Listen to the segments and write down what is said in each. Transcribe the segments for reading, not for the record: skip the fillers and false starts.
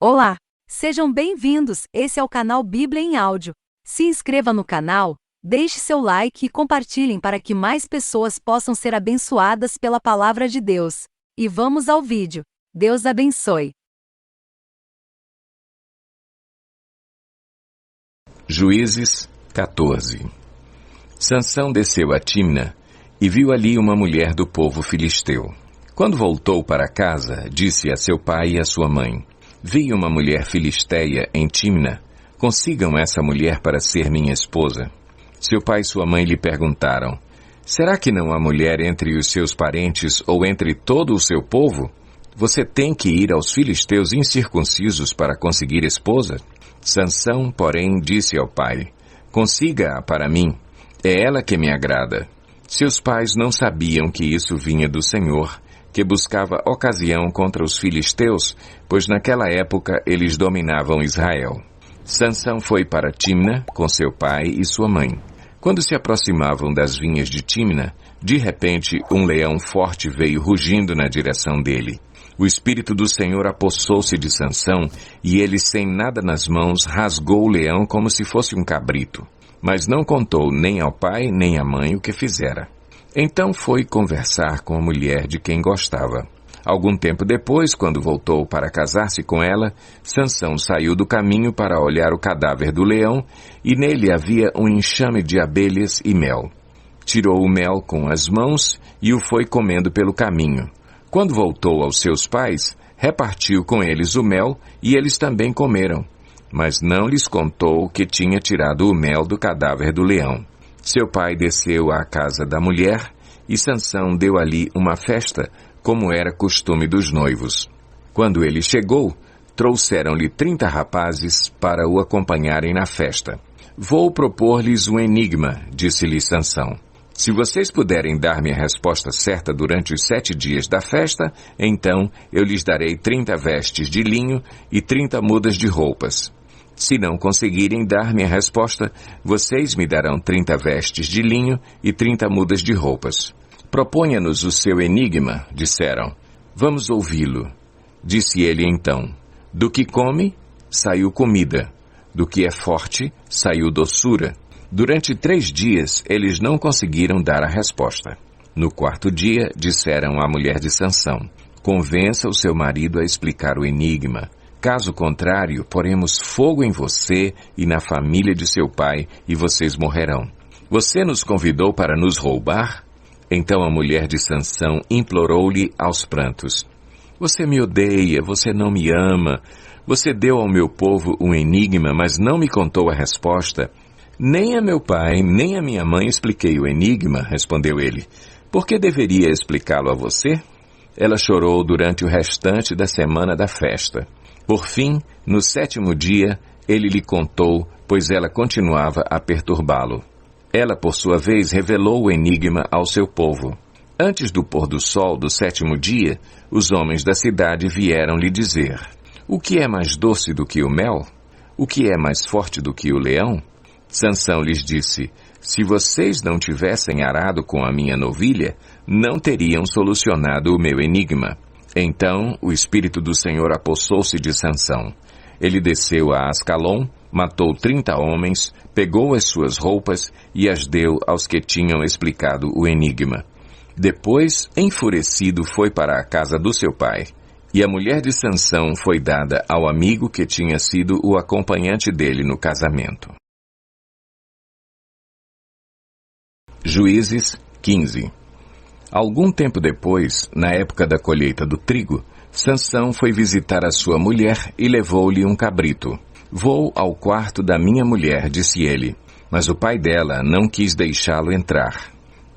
Olá! Sejam bem-vindos, esse é o canal Bíblia em Áudio. Se inscreva no canal, deixe seu like e compartilhem para que mais pessoas possam ser abençoadas pela palavra de Deus. E vamos ao vídeo. Deus abençoe. Juízes 14. Sansão desceu a Tímna e viu ali uma mulher do povo filisteu. Quando voltou para casa, disse a seu pai e a sua mãe: Vi uma mulher filisteia em Tímna, consigam essa mulher para ser minha esposa. Seu pai e sua mãe lhe perguntaram: Será que não há mulher entre os seus parentes ou entre todo o seu povo? Você tem que ir aos filisteus incircuncisos para conseguir esposa? Sansão, porém, disse ao pai: Consiga-a para mim, é ela que me agrada. Seus pais não sabiam que isso vinha do Senhor, que buscava ocasião contra os filisteus, pois naquela época eles dominavam Israel. Sansão foi para Tímna com seu pai e sua mãe. Quando se aproximavam das vinhas de Tímna, de repente um leão forte veio rugindo na direção dele. O Espírito do Senhor apossou-se de Sansão, e ele, sem nada nas mãos, rasgou o leão como se fosse um cabrito. Mas não contou nem ao pai nem à mãe o que fizera. Então foi conversar com a mulher de quem gostava. Algum tempo depois, quando voltou para casar-se com ela, Sansão saiu do caminho para olhar o cadáver do leão, e nele havia um enxame de abelhas e mel. Tirou o mel com as mãos e o foi comendo pelo caminho. Quando voltou aos seus pais, repartiu com eles o mel, e eles também comeram. Mas não lhes contou que tinha tirado o mel do cadáver do leão. Seu pai desceu à casa da mulher, e Sansão deu ali uma festa, como era costume dos noivos. Quando ele chegou, trouxeram-lhe 30 rapazes para o acompanharem na festa. Vou propor-lhes um enigma, disse-lhe Sansão. Se vocês puderem dar-me a resposta certa durante os 7 dias da festa, então eu lhes darei 30 vestes de linho e 30 mudas de roupas. Se não conseguirem dar-me a resposta, vocês me darão 30 vestes de linho e 30 mudas de roupas. Proponha-nos o seu enigma, disseram. Vamos ouvi-lo. Disse ele então: Do que come, saiu comida. Do que é forte, saiu doçura. Durante 3 dias, eles não conseguiram dar a resposta. No 4º dia, disseram à mulher de Sansão: Convença o seu marido a explicar o enigma. Caso contrário, poremos fogo em você e na família de seu pai, e vocês morrerão. Você nos convidou para nos roubar? Então a mulher de Sansão implorou-lhe aos prantos: Você me odeia, você não me ama. Você deu ao meu povo um enigma, mas não me contou a resposta. Nem a meu pai, nem a minha mãe expliquei o enigma, respondeu ele. Por que deveria explicá-lo a você? Ela chorou durante o restante da semana da festa. Por fim, no 7º dia, ele lhe contou, pois ela continuava a perturbá-lo. Ela, por sua vez, revelou o enigma ao seu povo. Antes do pôr do sol do 7º dia, os homens da cidade vieram lhe dizer: O que é mais doce do que o mel? O que é mais forte do que o leão? Sansão lhes disse: Se vocês não tivessem arado com a minha novilha, não teriam solucionado o meu enigma. Então o Espírito do Senhor apossou-se de Sansão. Ele desceu a Ascalon, matou 30 homens, pegou as suas roupas e as deu aos que tinham explicado o enigma. Depois, enfurecido, foi para a casa do seu pai. E a mulher de Sansão foi dada ao amigo que tinha sido o acompanhante dele no casamento. Juízes 15. Algum tempo depois, na época da colheita do trigo, Sansão foi visitar a sua mulher e levou-lhe um cabrito. Vou ao quarto da minha mulher, disse ele, mas o pai dela não quis deixá-lo entrar.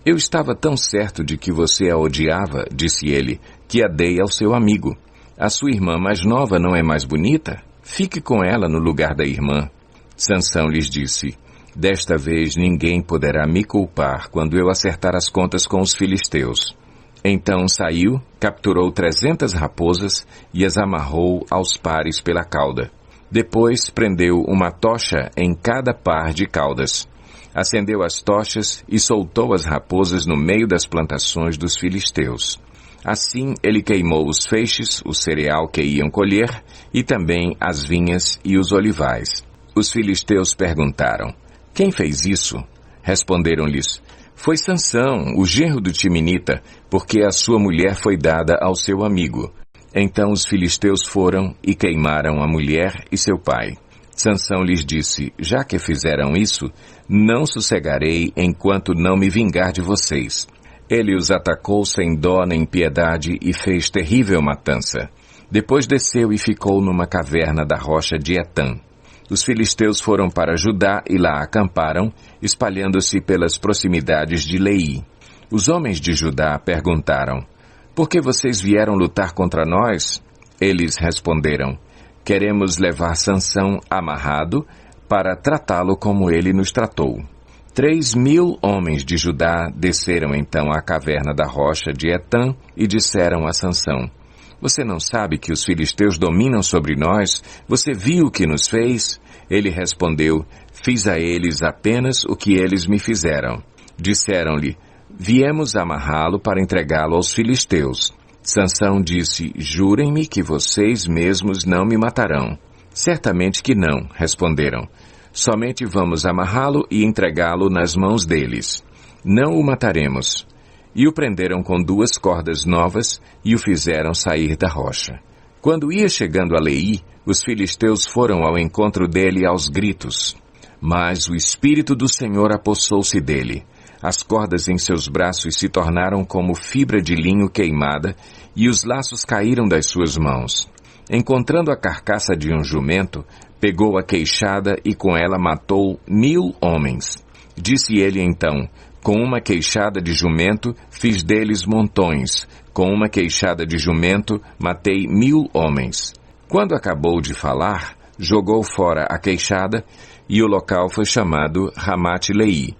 Eu estava tão certo de que você a odiava, disse ele, que a dei ao seu amigo. A sua irmã mais nova não é mais bonita? Fique com ela no lugar da irmã. Sansão lhes disse: Desta vez ninguém poderá me culpar quando eu acertar as contas com os filisteus. Então saiu, capturou 300 raposas e as amarrou aos pares pela cauda. Depois prendeu uma tocha em cada par de caudas. Acendeu as tochas e soltou as raposas no meio das plantações dos filisteus. Assim ele queimou os feixes, o cereal que iam colher, e também as vinhas e os olivais. Os filisteus perguntaram: quem fez isso? Responderam-lhes: foi Sansão, o genro do Timinita, porque a sua mulher foi dada ao seu amigo. Então os filisteus foram e queimaram a mulher e seu pai. Sansão lhes disse: já que fizeram isso, não sossegarei enquanto não me vingar de vocês. Ele os atacou sem dó nem piedade e fez terrível matança. Depois desceu e ficou numa caverna da rocha de Etã. Os filisteus foram para Judá e lá acamparam, espalhando-se pelas proximidades de Leí. Os homens de Judá perguntaram: por que vocês vieram lutar contra nós? Eles responderam: queremos levar Sansão amarrado para tratá-lo como ele nos tratou. 3.000 homens de Judá desceram então à caverna da rocha de Etã e disseram a Sansão: você não sabe que os filisteus dominam sobre nós? Você viu o que nos fez? Ele respondeu: fiz a eles apenas o que eles me fizeram. Disseram-lhe: viemos amarrá-lo para entregá-lo aos filisteus. Sansão disse: jurem-me que vocês mesmos não me matarão. Certamente que não, responderam. Somente vamos amarrá-lo e entregá-lo nas mãos deles. Não o mataremos. E o prenderam com 2 cordas novas e o fizeram sair da rocha. Quando ia chegando a Leí, os filisteus foram ao encontro dele aos gritos. Mas o Espírito do Senhor apossou-se dele. As cordas em seus braços se tornaram como fibra de linho queimada e os laços caíram das suas mãos. Encontrando a carcaça de um jumento, pegou a queixada e com ela matou 1.000 homens. Disse ele então: com uma queixada de jumento fiz deles montões, com uma queixada de jumento matei 1.000 homens. Quando acabou de falar, jogou fora a queixada e o local foi chamado Ramate-Leí.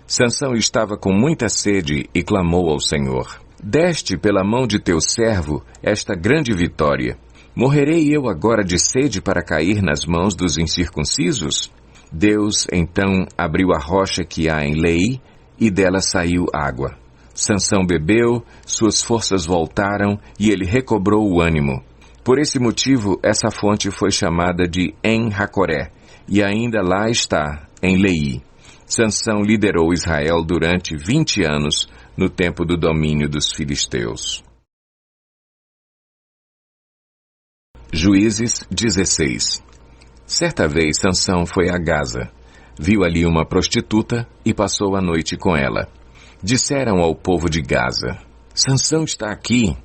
Sansão estava com muita sede e clamou ao Senhor: deste pela mão de teu servo esta grande vitória. Morrerei eu agora de sede para cair nas mãos dos incircuncisos? Deus então abriu a rocha que há em Leí e dela saiu água. Sansão bebeu, suas forças voltaram e ele recobrou o ânimo. Por esse motivo, essa fonte foi chamada de En-Hacoré, e ainda lá está, em Leí. Sansão liderou Israel durante 20 anos, no tempo do domínio dos filisteus. Juízes 16. Certa vez Sansão foi a Gaza. Viu ali uma prostituta e passou a noite com ela. Disseram ao povo de Gaza: Sansão está aqui.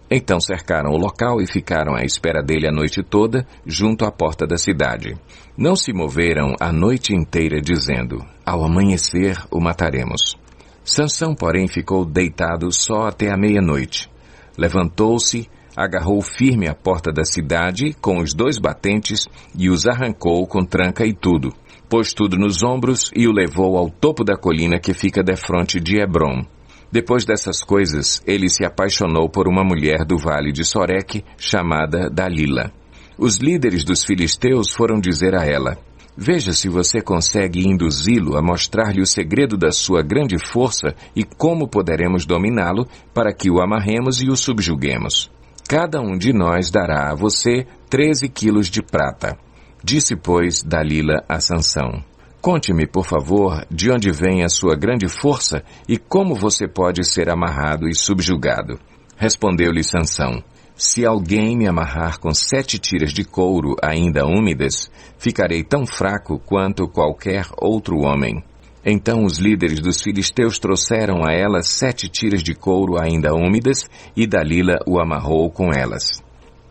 Então cercaram o local e ficaram à espera dele a noite toda, junto à porta da cidade. Não se moveram a noite inteira, dizendo: ao amanhecer o mataremos. Sansão, porém, ficou deitado só até a meia-noite. Levantou-se, agarrou firme a porta da cidade com os 2 batentes e os arrancou com tranca e tudo. Pôs tudo nos ombros e o levou ao topo da colina que fica defronte de Hebrom. Depois dessas coisas, ele se apaixonou por uma mulher do vale de Soreque, chamada Dalila. Os líderes dos filisteus foram dizer a ela: veja se você consegue induzi-lo a mostrar-lhe o segredo da sua grande força e como poderemos dominá-lo para que o amarremos e o subjuguemos. Cada um de nós dará a você 13 quilos de prata. Disse, pois, Dalila a Sansão: conte-me, por favor, de onde vem a sua grande força e como você pode ser amarrado e subjugado. Respondeu-lhe Sansão: se alguém me amarrar com 7 tiras de couro ainda úmidas, ficarei tão fraco quanto qualquer outro homem. Então os líderes dos filisteus trouxeram a ela 7 tiras de couro ainda úmidas, e Dalila o amarrou com elas.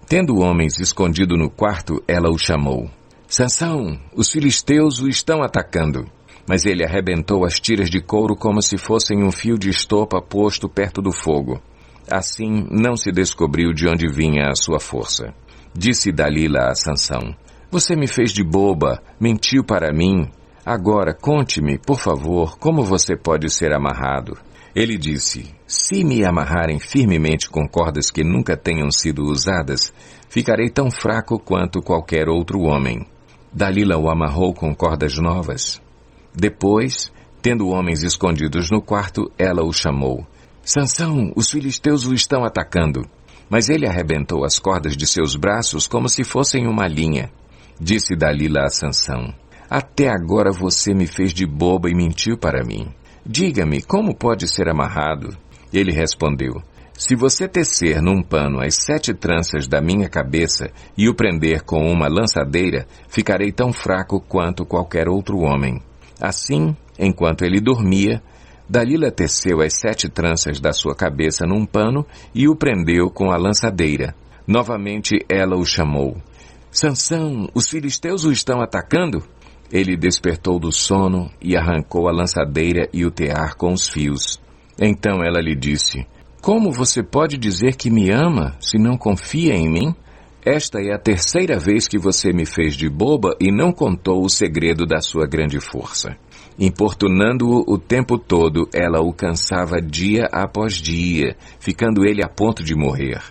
Tendo homens escondido no quarto, ela o chamou: Sansão, os filisteus o estão atacando. Mas ele arrebentou as tiras de couro como se fossem um fio de estopa posto perto do fogo. Assim não se descobriu de onde vinha a sua força. Disse Dalila a Sansão: você me fez de boba, mentiu para mim. Agora conte-me, por favor, como você pode ser amarrado. Ele disse: se me amarrarem firmemente com cordas que nunca tenham sido usadas, ficarei tão fraco quanto qualquer outro homem. Dalila o amarrou com cordas novas. Depois, tendo homens escondidos no quarto, ela o chamou: Sansão, os filisteus o estão atacando. Mas ele arrebentou as cordas de seus braços como se fossem uma linha. Disse Dalila a Sansão: até agora você me fez de boba e mentiu para mim. Diga-me, como pode ser amarrado? Ele respondeu: se você tecer num pano as 7 tranças da minha cabeça e o prender com uma lançadeira, ficarei tão fraco quanto qualquer outro homem. Assim, enquanto ele dormia, Dalila teceu as 7 tranças da sua cabeça num pano e o prendeu com a lançadeira. Novamente ela o chamou: Sansão, os filisteus o estão atacando? Ele despertou do sono e arrancou a lançadeira e o tear com os fios. Então ela lhe disse: como você pode dizer que me ama se não confia em mim? Esta é a 3ª vez que você me fez de boba e não contou o segredo da sua grande força. Importunando-o o tempo todo, ela o cansava dia após dia, ficando ele a ponto de morrer.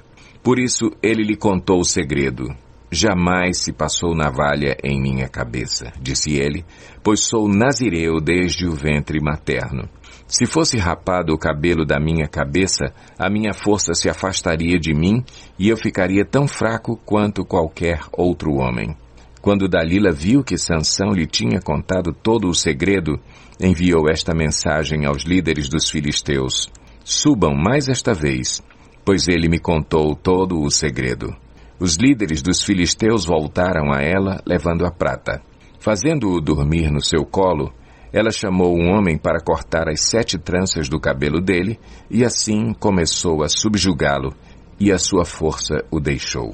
Por isso ele lhe contou o segredo. Jamais se passou navalha em minha cabeça, disse ele, pois sou nazireu desde o ventre materno. Se fosse rapado o cabelo da minha cabeça, a minha força se afastaria de mim e eu ficaria tão fraco quanto qualquer outro homem. Quando Dalila viu que Sansão lhe tinha contado todo o segredo, enviou esta mensagem aos líderes dos filisteus: subam mais esta vez, pois ele me contou todo o segredo. Os líderes dos filisteus voltaram a ela, levando a prata. Fazendo-o dormir no seu colo, ela chamou um homem para cortar as 7 tranças do cabelo dele, e assim começou a subjugá-lo, e a sua força o deixou.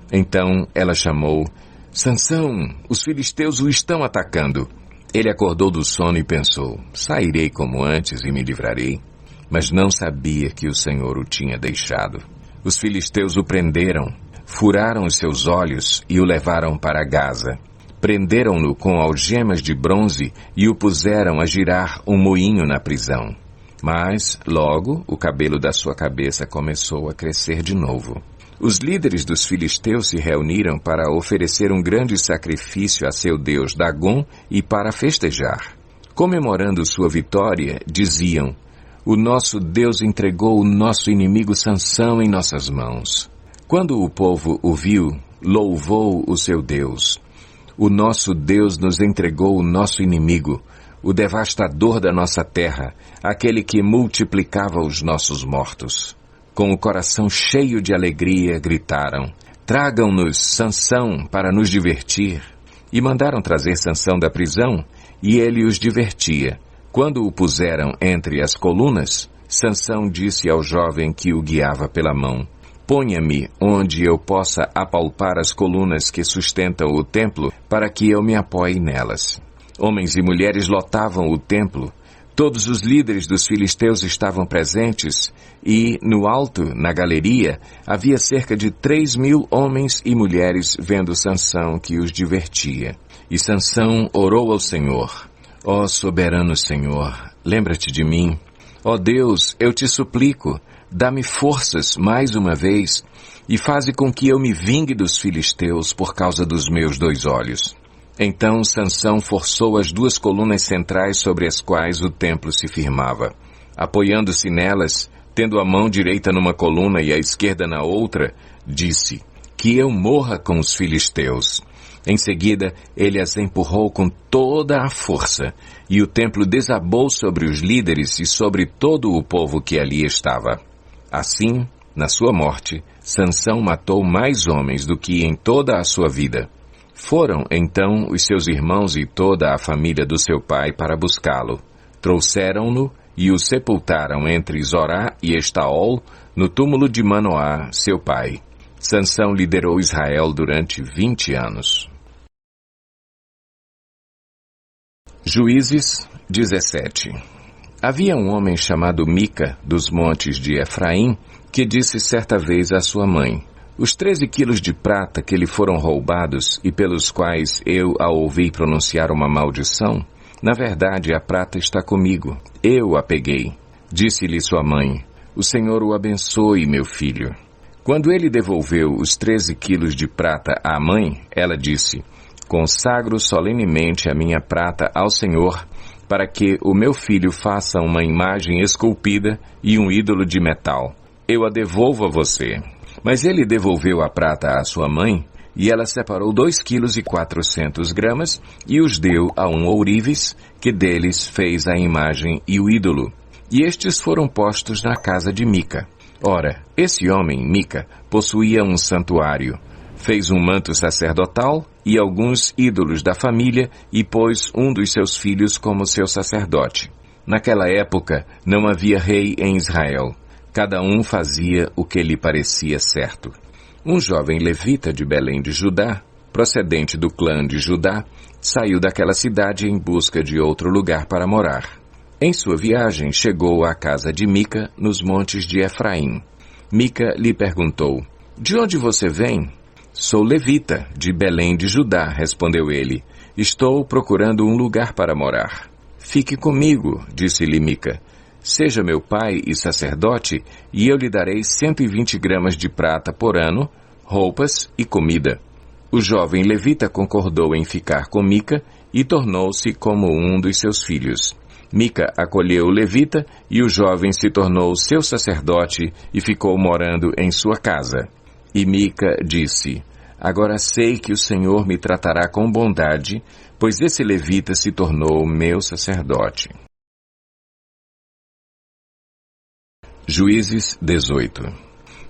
Então ela chamou: Sansão, os filisteus o estão atacando. Ele acordou do sono e pensou: sairei como antes e me livrarei. Mas não sabia que o Senhor o tinha deixado. Os filisteus o prenderam, furaram os seus olhos e o levaram para Gaza. Prenderam-no com algemas de bronze e o puseram a girar um moinho na prisão. Mas, logo, o cabelo da sua cabeça começou a crescer de novo. Os líderes dos filisteus se reuniram para oferecer um grande sacrifício a seu deus Dagom e para festejar. Comemorando sua vitória, diziam: o nosso Deus entregou o nosso inimigo Sansão em nossas mãos. Quando o povo o viu, louvou o seu Deus. O nosso Deus nos entregou o nosso inimigo, o devastador da nossa terra, aquele que multiplicava os nossos mortos. Com o coração cheio de alegria, gritaram: tragam-nos Sansão para nos divertir. E mandaram trazer Sansão da prisão, e ele os divertia. Quando o puseram entre as colunas, Sansão disse ao jovem que o guiava pela mão: ponha-me onde eu possa apalpar as colunas que sustentam o templo, para que eu me apoie nelas. Homens e mulheres lotavam o templo. Todos os líderes dos filisteus estavam presentes e, no alto, na galeria, havia cerca de 3.000 homens e mulheres vendo Sansão que os divertia. E Sansão orou ao Senhor: ó soberano Senhor, lembra-te de mim. Ó Deus, eu te suplico, dá-me forças mais uma vez e faze com que eu me vingue dos filisteus por causa dos meus 2 olhos. Então Sansão forçou as 2 colunas centrais sobre as quais o templo se firmava. Apoiando-se nelas, tendo a mão direita numa coluna e a esquerda na outra, disse: que eu morra com os filisteus. Em seguida, ele as empurrou com toda a força, e o templo desabou sobre os líderes e sobre todo o povo que ali estava. Assim, na sua morte, Sansão matou mais homens do que em toda a sua vida. Foram, então, os seus irmãos e toda a família do seu pai para buscá-lo. Trouxeram-no e o sepultaram entre Zorá e Estaol, no túmulo de Manoá, seu pai. Sansão liderou Israel durante 20 anos. Juízes 17. Havia um homem chamado Mica, dos montes de Efraim, que disse certa vez à sua mãe: os 13 quilos de prata que lhe foram roubados e pelos quais eu a ouvi pronunciar uma maldição, na verdade a prata está comigo, eu a peguei. Disse-lhe sua mãe: o Senhor o abençoe, meu filho. Quando ele devolveu os 13 quilos de prata à mãe, ela disse: consagro solenemente a minha prata ao Senhor, para que o meu filho faça uma imagem esculpida e um ídolo de metal. Eu a devolvo a você. Mas ele devolveu a prata à sua mãe, e ela separou 2,4 kg e os deu a um ourives, que deles fez a imagem e o ídolo. E estes foram postos na casa de Mica. Ora, esse homem, Mica, possuía um santuário. Fez um manto sacerdotal e alguns ídolos da família e pôs um dos seus filhos como seu sacerdote. Naquela época não havia rei em Israel. Cada um fazia o que lhe parecia certo. Um jovem levita de Belém de Judá, procedente do clã de Judá, saiu daquela cidade em busca de outro lugar para morar. Em sua viagem, chegou à casa de Mica, nos montes de Efraim. Mica lhe perguntou: "De onde você vem?" "Sou levita, de Belém de Judá", respondeu ele. "Estou procurando um lugar para morar." "Fique comigo", disse-lhe Mica. "Seja meu pai e sacerdote, e eu lhe darei 120 gramas de prata por ano, roupas e comida." O jovem levita concordou em ficar com Mica e tornou-se como um dos seus filhos. Mica acolheu o levita e o jovem se tornou seu sacerdote e ficou morando em sua casa. E Mica disse: "Agora sei que o Senhor me tratará com bondade, pois esse levita se tornou meu sacerdote." Juízes 18.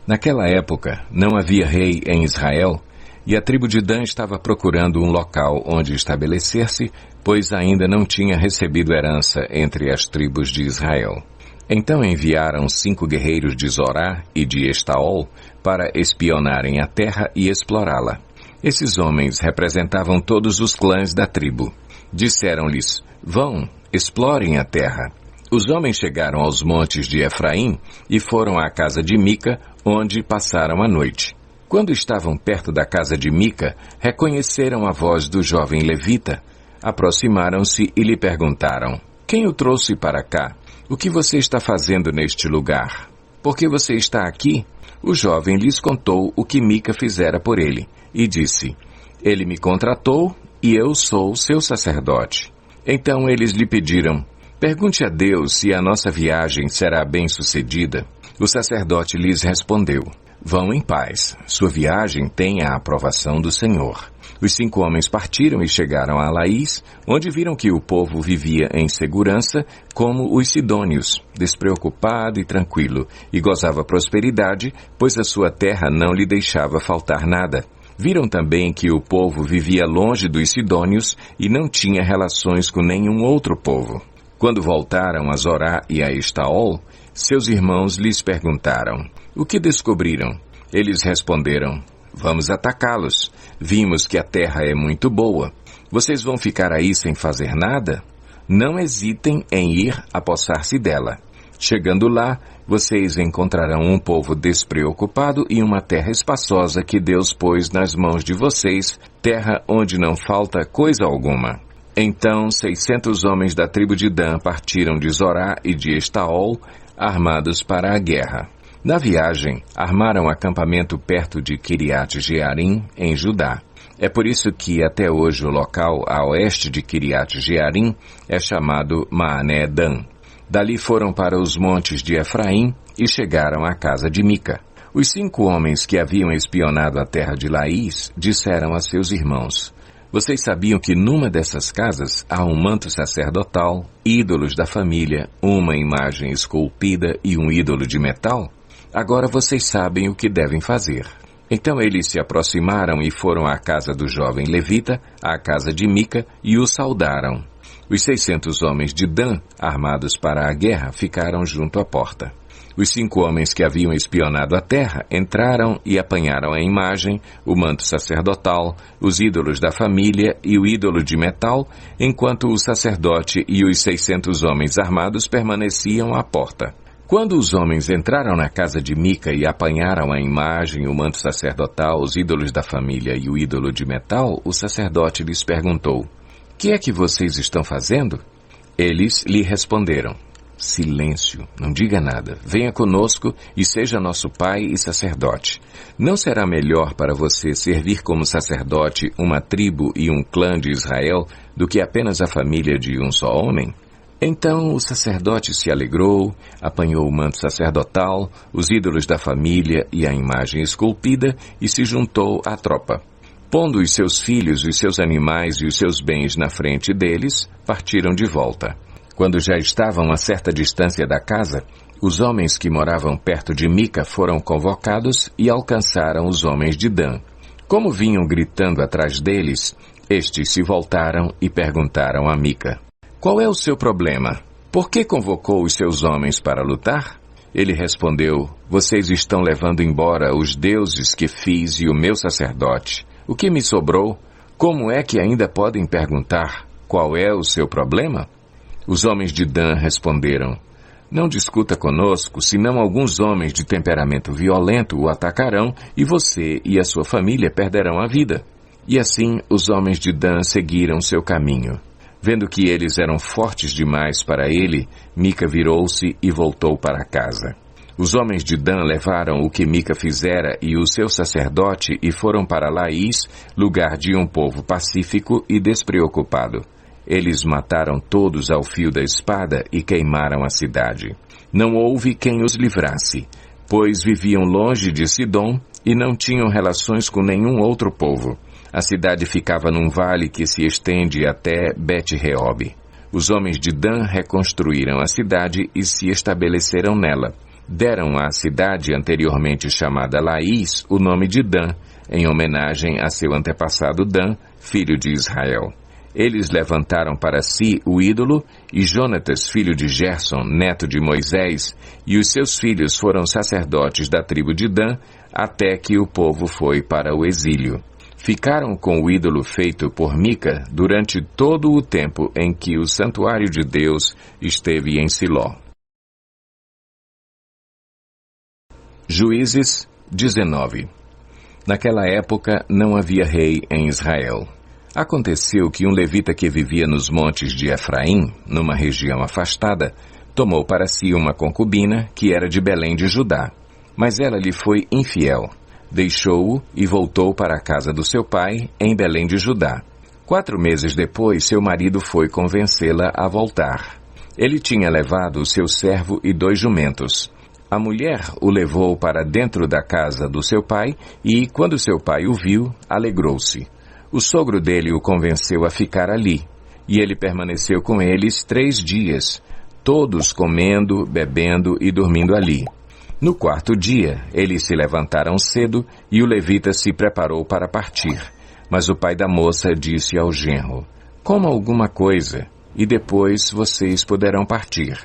Naquela época, não havia rei em Israel, e a tribo de Dan estava procurando um local onde estabelecer-se, pois ainda não tinha recebido herança entre as tribos de Israel. Então enviaram 5 guerreiros de Zorá e de Estaol para espionarem a terra e explorá-la. Esses homens representavam todos os clãs da tribo. Disseram-lhes: "Vão, explorem a terra." Os homens chegaram aos montes de Efraim e foram à casa de Mica, onde passaram a noite. Quando estavam perto da casa de Mica, reconheceram a voz do jovem levita. Aproximaram-se e lhe perguntaram: "Quem o trouxe para cá? O que você está fazendo neste lugar? Por que você está aqui?" O jovem lhes contou o que Mica fizera por ele, e disse: "Ele me contratou e eu sou seu sacerdote." Então eles lhe pediram: "Pergunte a Deus se a nossa viagem será bem-sucedida." O sacerdote lhes respondeu: "Vão em paz. Sua viagem tem a aprovação do Senhor." Os 5 homens partiram e chegaram a Laís, onde viram que o povo vivia em segurança, como os sidônios, despreocupado e tranquilo, e gozava prosperidade, pois a sua terra não lhe deixava faltar nada. Viram também que o povo vivia longe dos sidônios e não tinha relações com nenhum outro povo. Quando voltaram a Zorá e a Estaol, seus irmãos lhes perguntaram: "O que descobriram?" Eles responderam: "Vamos atacá-los. Vimos que a terra é muito boa. Vocês vão ficar aí sem fazer nada? Não hesitem em ir apossar-se dela. Chegando lá, vocês encontrarão um povo despreocupado e uma terra espaçosa que Deus pôs nas mãos de vocês, terra onde não falta coisa alguma." Então 600 homens da tribo de Dan partiram de Zorá e de Estaol, armados para a guerra. Na viagem, armaram acampamento perto de Kiriat Jearim, em Judá. É por isso que até hoje o local a oeste de Kiriat Jearim é chamado Maané Dan. Dali foram para os montes de Efraim e chegaram à casa de Mica. Os 5 homens que haviam espionado a terra de Laís disseram a seus irmãos: "Vocês sabiam que numa dessas casas há um manto sacerdotal, ídolos da família, uma imagem esculpida e um ídolo de metal? Agora vocês sabem o que devem fazer." Então eles se aproximaram e foram à casa do jovem levita, à casa de Mica, e o saudaram. Os 600 homens de Dan, armados para a guerra, ficaram junto à porta. Os 5 homens que haviam espionado a terra entraram e apanharam a imagem, o manto sacerdotal, os ídolos da família e o ídolo de metal, enquanto o sacerdote e os 600 homens armados permaneciam à porta. Quando os homens entraram na casa de Mica e apanharam a imagem, o manto sacerdotal, os ídolos da família e o ídolo de metal, o sacerdote lhes perguntou: "Que é que vocês estão fazendo?" Eles lhe responderam: "Silêncio, não diga nada. Venha conosco e seja nosso pai e sacerdote. Não será melhor para você servir como sacerdote uma tribo e um clã de Israel do que apenas a família de um só homem?" Então o sacerdote se alegrou, apanhou o manto sacerdotal, os ídolos da família e a imagem esculpida e se juntou à tropa. Pondo os seus filhos, os seus animais e os seus bens na frente deles, partiram de volta. Quando já estavam a certa distância da casa, os homens que moravam perto de Mica foram convocados e alcançaram os homens de Dan. Como vinham gritando atrás deles, estes se voltaram e perguntaram a Mica: "Qual é o seu problema? Por que convocou os seus homens para lutar?" Ele respondeu: "Vocês estão levando embora os deuses que fiz e o meu sacerdote. O que me sobrou? Como é que ainda podem perguntar qual é o seu problema?" Os homens de Dan responderam: "Não discuta conosco, senão alguns homens de temperamento violento o atacarão e você e a sua família perderão a vida." E assim os homens de Dan seguiram seu caminho. Vendo que eles eram fortes demais para ele, Mica virou-se e voltou para casa. Os homens de Dan levaram o que Mica fizera e o seu sacerdote e foram para Laís, lugar de um povo pacífico e despreocupado. Eles mataram todos ao fio da espada e queimaram a cidade. Não houve quem os livrasse, pois viviam longe de Sidom e não tinham relações com nenhum outro povo. A cidade ficava num vale que se estende até Bet-Reob. Os homens de Dan reconstruíram a cidade e se estabeleceram nela. Deram à cidade anteriormente chamada Laís o nome de Dan, em homenagem a seu antepassado Dan, filho de Israel. Eles levantaram para si o ídolo, e Jonatas, filho de Gerson, neto de Moisés, e os seus filhos foram sacerdotes da tribo de Dan, até que o povo foi para o exílio. Ficaram com o ídolo feito por Mica durante todo o tempo em que o santuário de Deus esteve em Siló. Juízes 19. Naquela época não havia rei em Israel. Aconteceu que um levita que vivia nos montes de Efraim, numa região afastada, tomou para si uma concubina que era de Belém de Judá. Mas ela lhe foi infiel. Deixou-o e voltou para a casa do seu pai, em Belém de Judá. 4 meses depois, seu marido foi convencê-la a voltar. Ele tinha levado o seu servo e 2 jumentos. A mulher o levou para dentro da casa do seu pai e, quando seu pai o viu, alegrou-se. O sogro dele o convenceu a ficar ali, e ele permaneceu com eles 3 dias, todos comendo, bebendo e dormindo ali. No 4º dia, eles se levantaram cedo e o levita se preparou para partir. Mas o pai da moça disse ao genro: "Coma alguma coisa, e depois vocês poderão partir."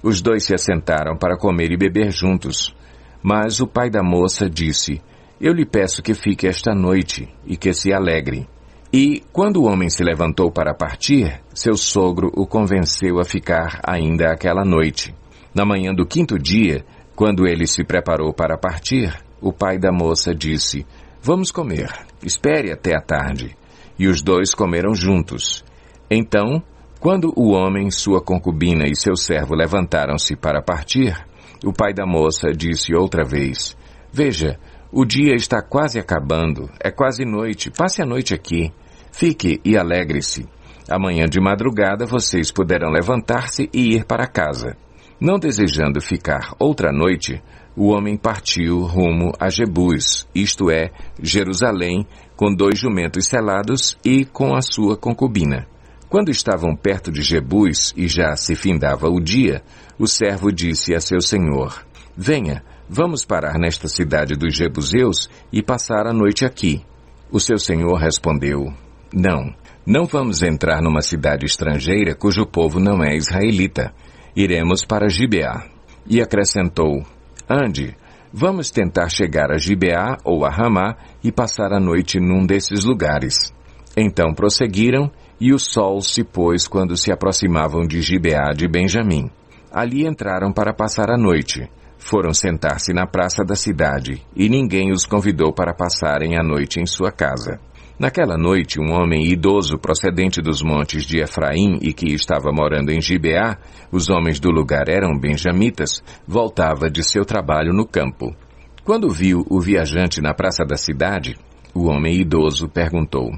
Os 2 se assentaram para comer e beber juntos. Mas o pai da moça disse: "Eu lhe peço que fique esta noite e que se alegre." E, quando o homem se levantou para partir, seu sogro o convenceu a ficar ainda aquela noite. Na manhã do 5º dia, quando ele se preparou para partir, o pai da moça disse: "Vamos comer, espere até a tarde." E os 2 comeram juntos. Então, quando o homem, sua concubina e seu servo levantaram-se para partir, o pai da moça disse outra vez: "Veja, o dia está quase acabando, é quase noite, passe a noite aqui. Fique e alegre-se. Amanhã de madrugada vocês poderão levantar-se e ir para casa." Não desejando ficar outra noite, o homem partiu rumo a Jebus, isto é, Jerusalém, com 2 jumentos selados e com a sua concubina. Quando estavam perto de Jebus e já se findava o dia, o servo disse a seu senhor: "Venha, vamos parar nesta cidade dos Jebuseus e passar a noite aqui." O seu senhor respondeu: Não vamos entrar numa cidade estrangeira cujo povo não é israelita. Iremos para Gibeá." E acrescentou: "Ande, vamos tentar chegar a Gibeá ou a Ramá e passar a noite num desses lugares." Então prosseguiram, e o sol se pôs quando se aproximavam de Gibeá de Benjamim. Ali entraram para passar a noite. Foram sentar-se na praça da cidade, e ninguém os convidou para passarem a noite em sua casa. Naquela noite, um homem idoso procedente dos montes de Efraim e que estava morando em Gibeá, os homens do lugar eram benjamitas, voltava de seu trabalho no campo. Quando viu o viajante na praça da cidade, o homem idoso perguntou: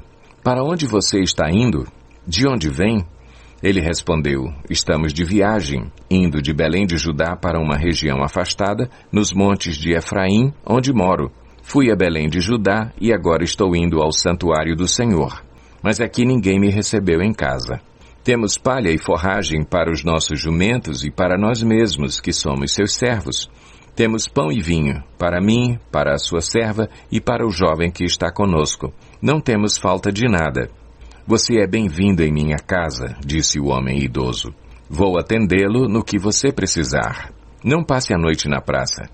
"Para onde você está indo? De onde vem?" Ele respondeu: estamos de viagem, indo de Belém de Judá para uma região afastada, nos montes de Efraim, onde moro. Fui a Belém de Judá e agora estou indo ao santuário do Senhor. Mas aqui ninguém me recebeu em casa. Temos palha e forragem para os nossos jumentos e para nós mesmos, que somos seus servos. Temos pão e vinho, para mim, para a sua serva e para o jovem que está conosco. Não temos falta de nada. Você é bem-vindo em minha casa, disse o homem idoso. Vou atendê-lo no que você precisar. Não passe a noite na praça.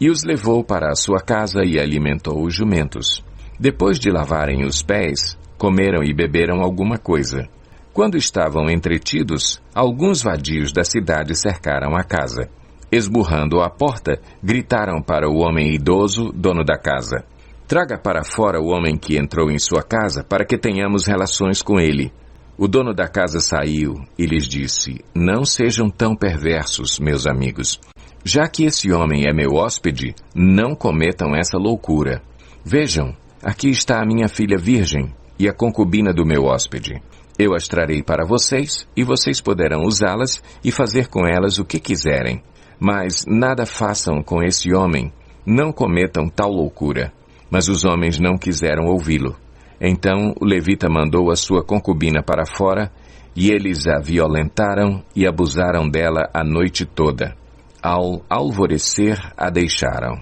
E os levou para a sua casa e alimentou os jumentos. Depois de lavarem os pés, comeram e beberam alguma coisa. Quando estavam entretidos, alguns vadios da cidade cercaram a casa. Esburrando a porta, gritaram para o homem idoso, dono da casa: traga para fora o homem que entrou em sua casa para que tenhamos relações com ele. O dono da casa saiu e lhes disse: não sejam tão perversos, meus amigos. Já que esse homem é meu hóspede, não cometam essa loucura. Vejam, aqui está a minha filha virgem e a concubina do meu hóspede. Eu as trarei para vocês e vocês poderão usá-las e fazer com elas o que quiserem. Mas nada façam com esse homem, não cometam tal loucura. Mas os homens não quiseram ouvi-lo. Então o levita mandou a sua concubina para fora, e eles a violentaram e abusaram dela a noite toda. Ao alvorecer, a deixaram.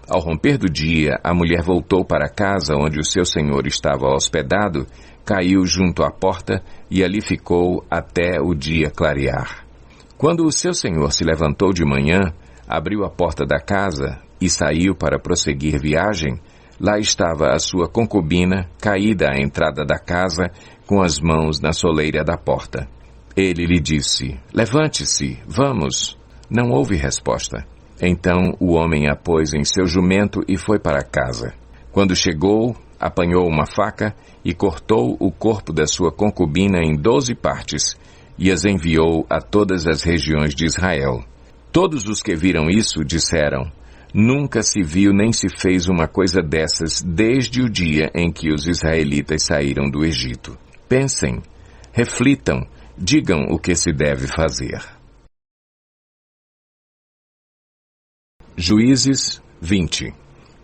Ao romper do dia, a mulher voltou para a casa onde o seu senhor estava hospedado, caiu junto à porta e ali ficou até o dia clarear. Quando o seu senhor se levantou de manhã, abriu a porta da casa e saiu para prosseguir viagem, lá estava a sua concubina, caída à entrada da casa, com as mãos na soleira da porta. Ele lhe disse: levante-se, vamos. Não houve resposta. Então o homem a pôs em seu jumento e foi para casa. Quando chegou, apanhou uma faca e cortou o corpo da sua concubina em 12 partes, e as enviou a todas as regiões de Israel. Todos os que viram isso disseram: nunca se viu nem se fez uma coisa dessas desde o dia em que os israelitas saíram do Egito. Pensem, reflitam, digam o que se deve fazer. Juízes 20.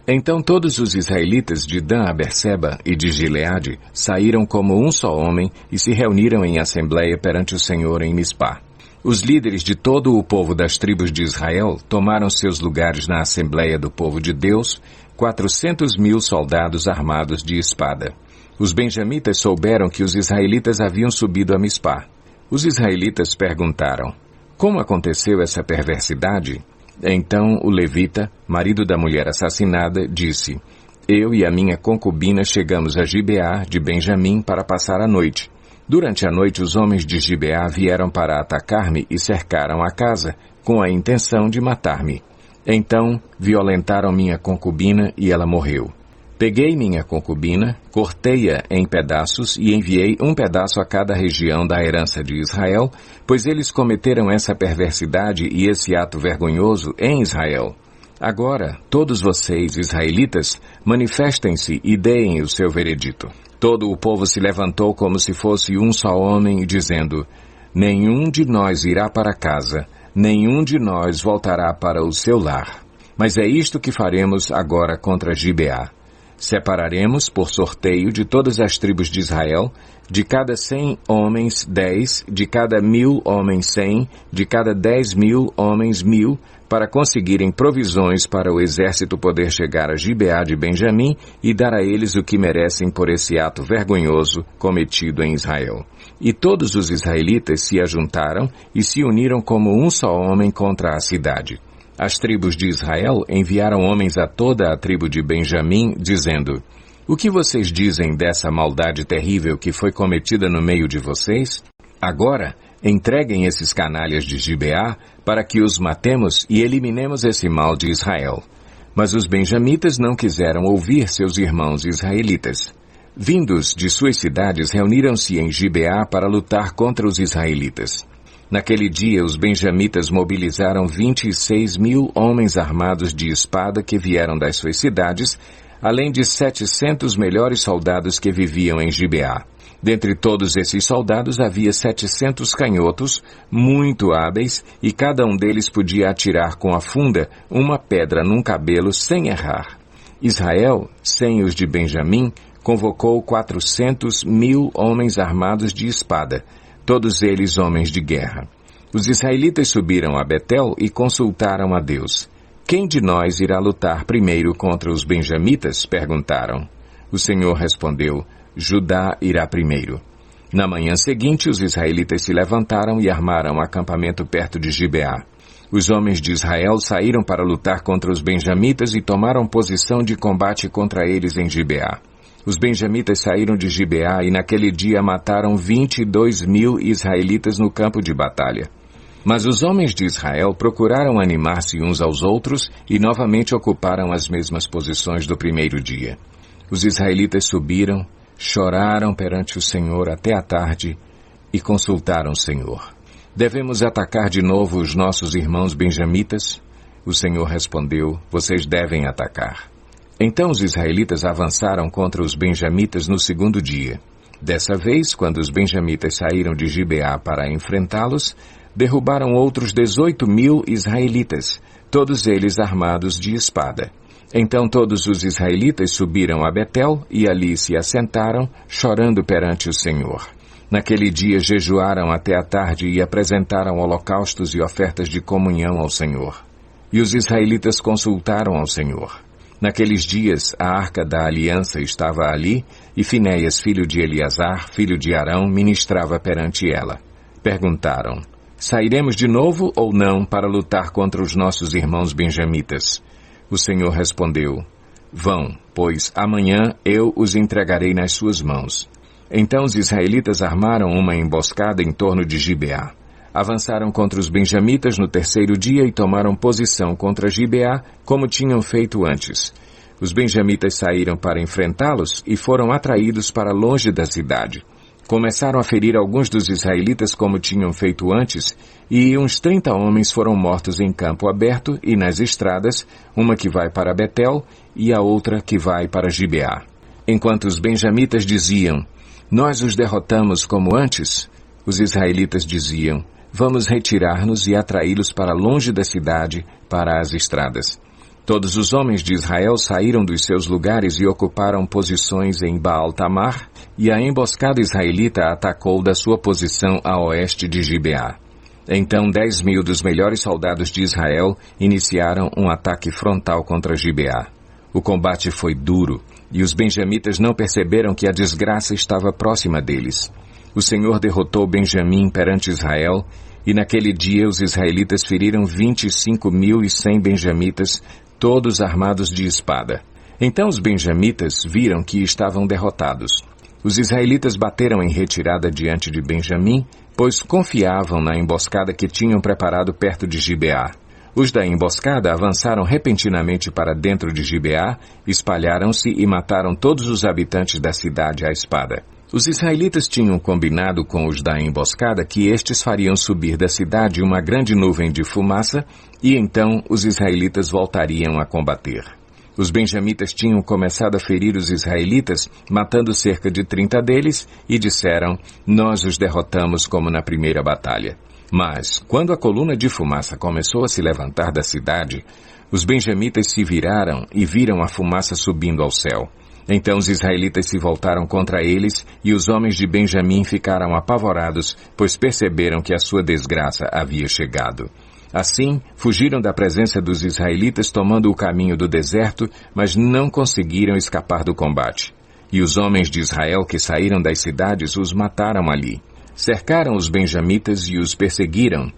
Então todos os israelitas de Dan a Berseba e de Gileade saíram como um só homem e se reuniram em assembleia perante o Senhor em Mispá. Os líderes de todo o povo das tribos de Israel tomaram seus lugares na assembleia do povo de Deus, 400.000 soldados armados de espada. Os benjamitas souberam que os israelitas haviam subido a Mispá. Os israelitas perguntaram: como aconteceu essa perversidade? Então o levita, marido da mulher assassinada, disse: eu e a minha concubina chegamos a Gibeá de Benjamim para passar a noite. Durante a noite os homens de Gibeá vieram para atacar-me e cercaram a casa, com a intenção de matar-me. Então violentaram minha concubina e ela morreu. Peguei minha concubina, cortei-a em pedaços e enviei um pedaço a cada região da herança de Israel, pois eles cometeram essa perversidade e esse ato vergonhoso em Israel. Agora, todos vocês, israelitas, manifestem-se e deem o seu veredito. Todo o povo se levantou como se fosse um só homem, dizendo: nenhum de nós irá para casa, nenhum de nós voltará para o seu lar. Mas é isto que faremos agora contra Gibeá. Separaremos por sorteio de todas as tribos de Israel, de cada 100 homens 10, de cada 1.000 homens 100, de cada 10.000 homens 1.000, para conseguirem provisões para o exército poder chegar a Gibeá de Benjamim e dar a eles o que merecem por esse ato vergonhoso cometido em Israel. E todos os israelitas se ajuntaram e se uniram como um só homem contra a cidade. As tribos de Israel enviaram homens a toda a tribo de Benjamim, dizendo: o que vocês dizem dessa maldade terrível que foi cometida no meio de vocês? Agora, entreguem esses canalhas de Gibeá para que os matemos e eliminemos esse mal de Israel. Mas os benjamitas não quiseram ouvir seus irmãos israelitas. Vindos de suas cidades, reuniram-se em Gibeá para lutar contra os israelitas. Naquele dia, os benjamitas mobilizaram 26.000 homens armados de espada que vieram das suas cidades, além de 700 melhores soldados que viviam em Gibeá. Dentre todos esses soldados havia 700 canhotos, muito hábeis, e cada um deles podia atirar com a funda uma pedra num cabelo sem errar. Israel, sem os de Benjamim, convocou 400.000 homens armados de espada, todos eles homens de guerra. Os israelitas subiram a Betel e consultaram a Deus. Quem de nós irá lutar primeiro contra os benjamitas? Perguntaram. O Senhor respondeu, Judá irá primeiro. Na manhã seguinte, os israelitas se levantaram e armaram acampamento perto de Gibeá. Os homens de Israel saíram para lutar contra os benjamitas e tomaram posição de combate contra eles em Gibeá. Os benjamitas saíram de Gibeá e naquele dia mataram 22.000 israelitas no campo de batalha. Mas os homens de Israel procuraram animar-se uns aos outros e novamente ocuparam as mesmas posições do primeiro dia. Os israelitas subiram, choraram perante o Senhor até a tarde e consultaram o Senhor. Devemos atacar de novo os nossos irmãos benjamitas? O Senhor respondeu, vocês devem atacar. Então os israelitas avançaram contra os benjamitas no segundo dia. Dessa vez, quando os benjamitas saíram de Gibeá para enfrentá-los, derrubaram outros 18.000 israelitas, todos eles armados de espada. Então todos os israelitas subiram a Betel e ali se assentaram, chorando perante o Senhor. Naquele dia jejuaram até a tarde e apresentaram holocaustos e ofertas de comunhão ao Senhor. E os israelitas consultaram ao Senhor. Naqueles dias a arca da aliança estava ali e Finéias, filho de Eleazar, filho de Arão, ministrava perante ela. Perguntaram, sairemos de novo ou não para lutar contra os nossos irmãos benjamitas? O Senhor respondeu, vão, pois amanhã eu os entregarei nas suas mãos. Então os israelitas armaram uma emboscada em torno de Gibeá. Avançaram contra os benjamitas no terceiro dia e tomaram posição contra Gibeá, como tinham feito antes. Os benjamitas saíram para enfrentá-los e foram atraídos para longe da cidade. Começaram a ferir alguns dos israelitas como tinham feito antes, e uns 30 homens foram mortos em campo aberto e nas estradas, uma que vai para Betel e a outra que vai para Gibeá. Enquanto os benjamitas diziam, nós os derrotamos como antes, os israelitas diziam, vamos retirar-nos e atraí-los para longe da cidade, para as estradas. Todos os homens de Israel saíram dos seus lugares e ocuparam posições em Baal-Tamar, e a emboscada israelita atacou da sua posição a oeste de Gibeá. Então 10.000 dos melhores soldados de Israel iniciaram um ataque frontal contra Gibeá. O combate foi duro, e os benjamitas não perceberam que a desgraça estava próxima deles. O Senhor derrotou Benjamim perante Israel, e naquele dia os israelitas feriram 25.100 benjamitas, todos armados de espada. Então os benjamitas viram que estavam derrotados. Os israelitas bateram em retirada diante de Benjamim, pois confiavam na emboscada que tinham preparado perto de Gibeá. Os da emboscada avançaram repentinamente para dentro de Gibeá, espalharam-se e mataram todos os habitantes da cidade à espada. Os israelitas tinham combinado com os da emboscada que estes fariam subir da cidade uma grande nuvem de fumaça e então os israelitas voltariam a combater. Os benjamitas tinham começado a ferir os israelitas, matando cerca de 30 deles, e disseram, nós os derrotamos como na primeira batalha. Mas, quando a coluna de fumaça começou a se levantar da cidade, os benjamitas se viraram e viram a fumaça subindo ao céu. Então os israelitas se voltaram contra eles e os homens de Benjamim ficaram apavorados, pois perceberam que a sua desgraça havia chegado. Assim, fugiram da presença dos israelitas tomando o caminho do deserto, mas não conseguiram escapar do combate. E os homens de Israel que saíram das cidades os mataram ali. Cercaram os benjamitas e os perseguiram,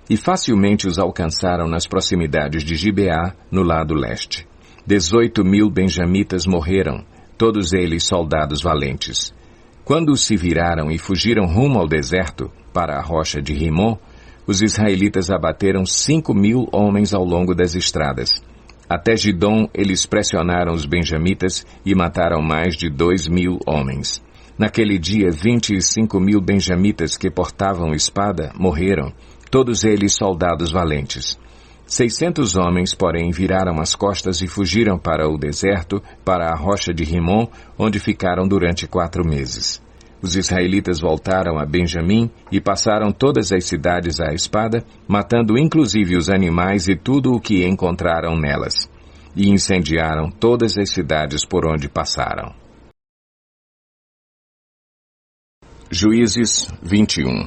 e facilmente os alcançaram nas proximidades de Gibeá, no lado leste. 18.000 benjamitas morreram, todos eles soldados valentes. Quando se viraram e fugiram rumo ao deserto, para a rocha de Rimon, os israelitas abateram 5.000 homens ao longo das estradas. Até Gidom eles pressionaram os benjamitas e mataram mais de 2.000 homens. Naquele dia, 25.000 benjamitas que portavam espada morreram, todos eles soldados valentes. 600 homens, porém, viraram as costas e fugiram para o deserto, para a rocha de Rimon, onde ficaram durante 4 meses. Os israelitas voltaram a Benjamim e passaram todas as cidades à espada, matando inclusive os animais e tudo o que encontraram nelas. E incendiaram todas as cidades por onde passaram. Juízes 21.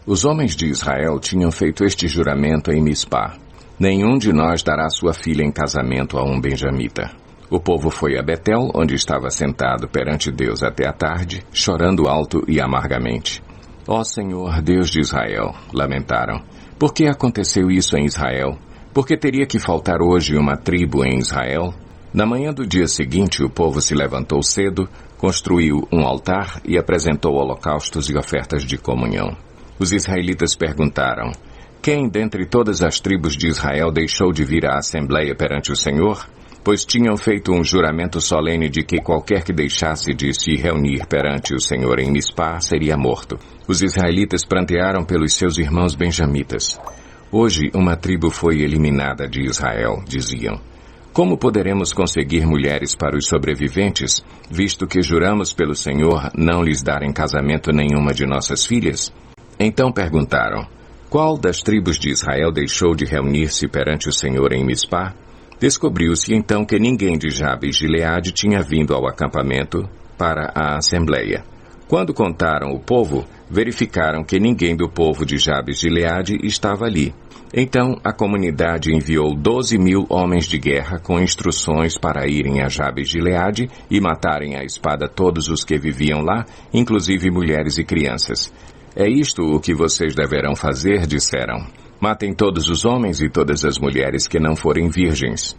Os homens de Israel tinham feito este juramento em Mispá: nenhum de nós dará sua filha em casamento a um benjamita. O povo foi a Betel, onde estava sentado perante Deus até a tarde, chorando alto e amargamente. Ó Senhor, Deus de Israel, lamentaram, por que aconteceu isso em Israel? Por que teria que faltar hoje uma tribo em Israel? Na manhã do dia seguinte, o povo se levantou cedo, construiu um altar e apresentou holocaustos e ofertas de comunhão. Os israelitas perguntaram: quem dentre todas as tribos de Israel deixou de vir à assembleia perante o Senhor? Pois tinham feito um juramento solene de que qualquer que deixasse de se reunir perante o Senhor em Mispá seria morto. Os israelitas prantearam pelos seus irmãos benjamitas. Hoje uma tribo foi eliminada de Israel, diziam. Como poderemos conseguir mulheres para os sobreviventes, visto que juramos pelo Senhor não lhes dar em casamento nenhuma de nossas filhas? Então perguntaram: qual das tribos de Israel deixou de reunir-se perante o Senhor em Mispá? Descobriu-se então que ninguém de Jabes de Gileade tinha vindo ao acampamento para a assembleia. Quando contaram o povo, verificaram que ninguém do povo de Jabes de Gileade estava ali. Então a comunidade enviou 12.000 homens de guerra com instruções para irem a Jabes de Gileade e matarem à espada todos os que viviam lá, inclusive mulheres e crianças. É isto o que vocês deverão fazer, disseram. Matem todos os homens e todas as mulheres que não forem virgens.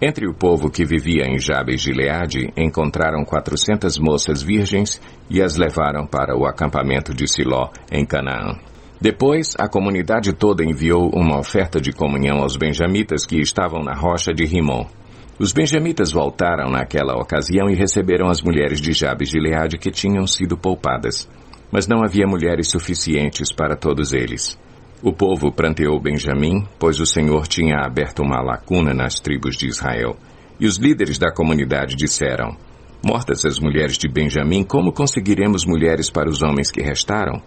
Entre o povo que vivia em Jabes de Gileade, encontraram 400 moças virgens e as levaram para o acampamento de Siló, em Canaã. Depois, a comunidade toda enviou uma oferta de comunhão aos benjamitas que estavam na rocha de Rimon. Os benjamitas voltaram naquela ocasião e receberam as mulheres de Jabes de Gileade que tinham sido poupadas. Mas não havia mulheres suficientes para todos eles. O povo pranteou Benjamim, pois o Senhor tinha aberto uma lacuna nas tribos de Israel. E os líderes da comunidade disseram: mortas as mulheres de Benjamim, como conseguiremos mulheres para os homens que restaram?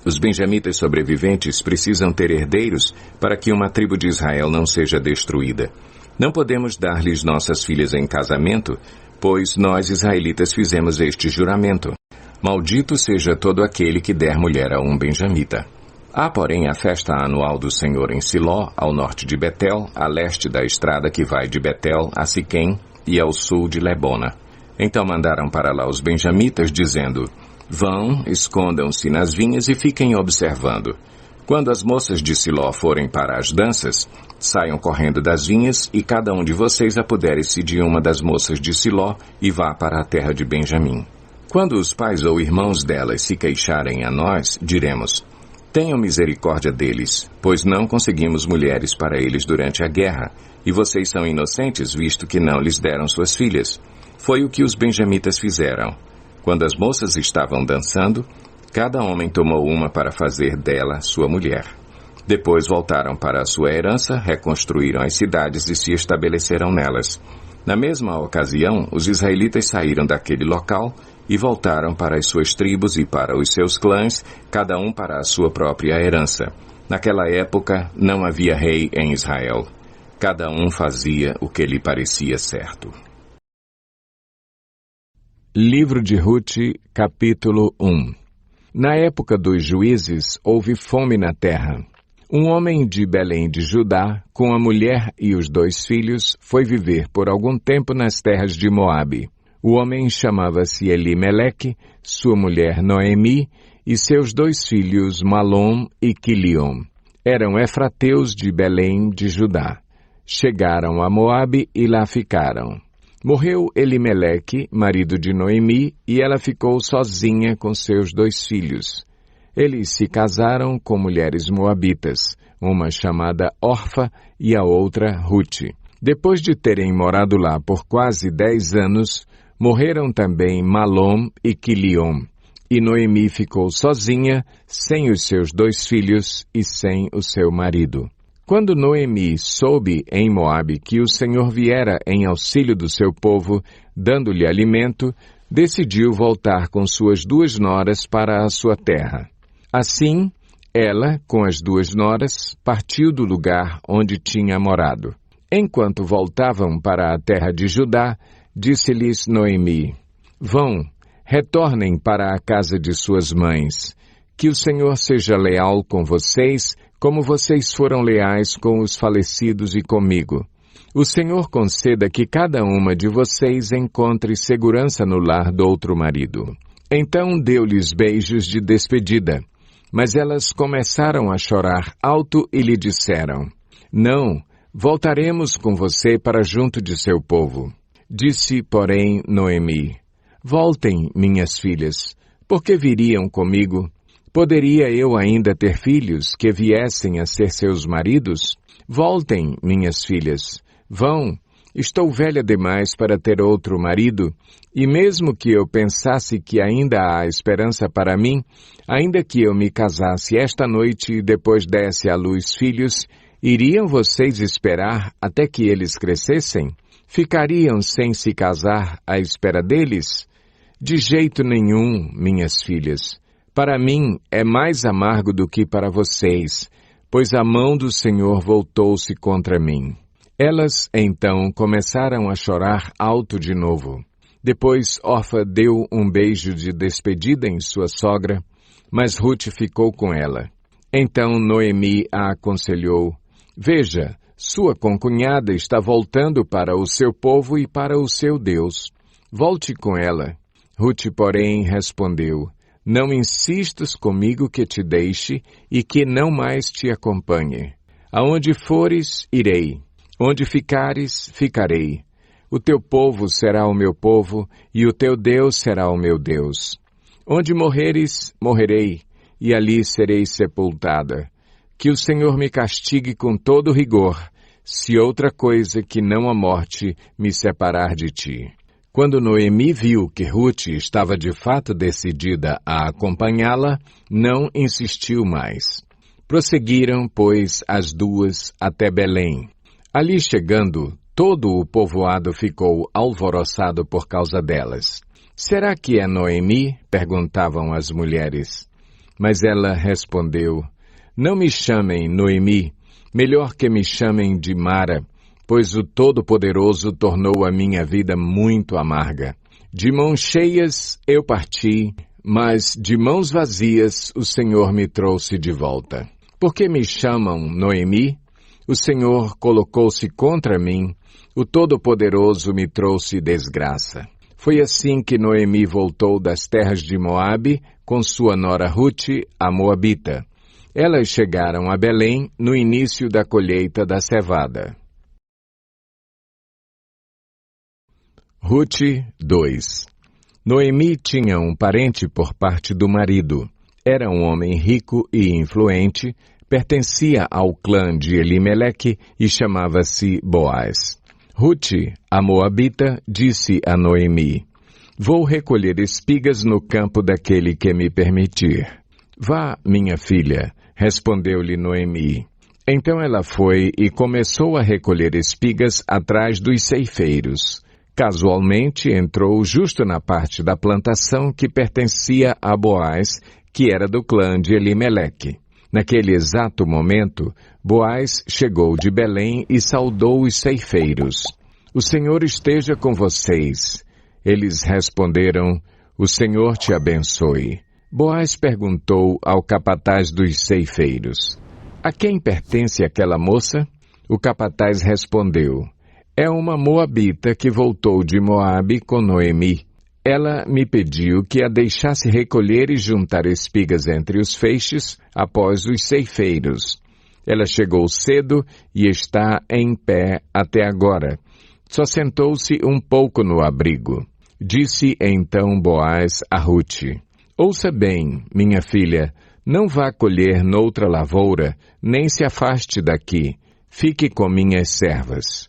Os benjamitas sobreviventes precisam ter herdeiros para que uma tribo de Israel não seja destruída. Não podemos dar-lhes nossas filhas em casamento, pois nós israelitas fizemos este juramento. Maldito seja todo aquele que der mulher a um benjamita. Há, porém, a festa anual do Senhor em Siló, ao norte de Betel, a leste da estrada que vai de Betel a Siquém e ao sul de Lebona. Então mandaram para lá os benjamitas, dizendo: vão, escondam-se nas vinhas e fiquem observando. Quando as moças de Siló forem para as danças, saiam correndo das vinhas e cada um de vocês apodere-se de uma das moças de Siló e vá para a terra de Benjamim. Quando os pais ou irmãos delas se queixarem a nós, diremos: tenham misericórdia deles, pois não conseguimos mulheres para eles durante a guerra, e vocês são inocentes, visto que não lhes deram suas filhas. Foi o que os benjamitas fizeram. Quando as moças estavam dançando, cada homem tomou uma para fazer dela sua mulher. Depois voltaram para a sua herança, reconstruíram as cidades e se estabeleceram nelas. Na mesma ocasião, os israelitas saíram daquele local e voltaram para as suas tribos e para os seus clãs, cada um para a sua própria herança. Naquela época, não havia rei em Israel. Cada um fazia o que lhe parecia certo. Livro de Ruth, capítulo 1. Na época dos juízes, houve fome na terra. Um homem de Belém de Judá, com a mulher e os 2 filhos, foi viver por algum tempo nas terras de Moabe. O homem chamava-se Elimeleque, sua mulher Noemi e seus 2 filhos Malom e Quiliom. Eram efrateus de Belém de Judá. Chegaram a Moabe e lá ficaram. Morreu Elimeleque, marido de Noemi, e ela ficou sozinha com seus 2 filhos. Eles se casaram com mulheres moabitas, uma chamada Orfa e a outra Ruth. Depois de terem morado lá por quase 10 anos, morreram também Malom e Quiliom, e Noemi ficou sozinha, sem os seus 2 filhos e sem o seu marido. Quando Noemi soube em Moabe que o Senhor viera em auxílio do seu povo, dando-lhe alimento, decidiu voltar com suas 2 noras para a sua terra. Assim, ela, com as 2 noras, partiu do lugar onde tinha morado. Enquanto voltavam para a terra de Judá, disse-lhes Noemi: Vão, retornem para a casa de suas mães. Que o Senhor seja leal com vocês, como vocês foram leais com os falecidos e comigo. O Senhor conceda que cada uma de vocês encontre segurança no lar do outro marido. Então deu-lhes beijos de despedida, mas elas começaram a chorar alto e lhe disseram: Não, voltaremos com você para junto de seu povo. Disse, porém, Noemi: Voltem, minhas filhas, porque viriam comigo? Poderia eu ainda ter filhos que viessem a ser seus maridos? Voltem, minhas filhas. Vão, estou velha demais para ter outro marido, e mesmo que eu pensasse que ainda há esperança para mim, ainda que eu me casasse esta noite e depois desse à luz filhos, iriam vocês esperar até que eles crescessem? Ficariam sem se casar à espera deles? De jeito nenhum, minhas filhas. Para mim é mais amargo do que para vocês, pois a mão do Senhor voltou-se contra mim. Elas, então, começaram a chorar alto de novo. Depois, Orfa deu um beijo de despedida em sua sogra, mas Ruth ficou com ela. Então Noemi a aconselhou: Veja, sua concunhada está voltando para o seu povo e para o seu Deus. Volte com ela. Ruth, porém, respondeu: Não insistas comigo que te deixe e que não mais te acompanhe. Aonde fores, irei. Onde ficares, ficarei. O teu povo será o meu povo, e o teu Deus será o meu Deus. Onde morreres, morrerei, e ali serei sepultada. Que o Senhor me castigue com todo rigor, se outra coisa que não a morte me separar de ti. Quando Noemi viu que Ruth estava de fato decidida a acompanhá-la, não insistiu mais. Prosseguiram, pois, as 2 até Belém. Ali chegando, todo o povoado ficou alvoroçado por causa delas. Será que é Noemi? Perguntavam as mulheres. Mas ela respondeu: Não me chamem Noemi, melhor que me chamem de Mara, pois o Todo-Poderoso tornou a minha vida muito amarga. De mãos cheias eu parti, mas de mãos vazias o Senhor me trouxe de volta. Por que me chamam Noemi? O Senhor colocou-se contra mim, o Todo-Poderoso me trouxe desgraça. Foi assim que Noemi voltou das terras de Moabe com sua nora Ruth, a Moabita. Elas chegaram a Belém no início da colheita da cevada. Ruth 2. Noemi tinha um parente por parte do marido. Era um homem rico e influente, pertencia ao clã de Elimeleque e chamava-se Boaz. Ruth, a Moabita, disse a Noemi: Vou recolher espigas no campo daquele que me permitir. Vá, minha filha, respondeu-lhe Noemi. Então ela foi e começou a recolher espigas atrás dos ceifeiros. Casualmente entrou justo na parte da plantação que pertencia a Boaz, que era do clã de Elimeleque. Naquele exato momento, Boaz chegou de Belém e saudou os ceifeiros. O Senhor esteja com vocês. Eles responderam: O Senhor te abençoe. Boaz perguntou ao capataz dos ceifeiros: A quem pertence aquela moça? O capataz respondeu: É uma moabita que voltou de Moabe com Noemi. Ela me pediu que a deixasse recolher e juntar espigas entre os feixes após os ceifeiros. Ela chegou cedo e está em pé até agora. Só sentou-se um pouco no abrigo. Disse então Boaz a Ruth: Ouça bem, minha filha, não vá colher noutra lavoura, nem se afaste daqui. Fique com minhas servas.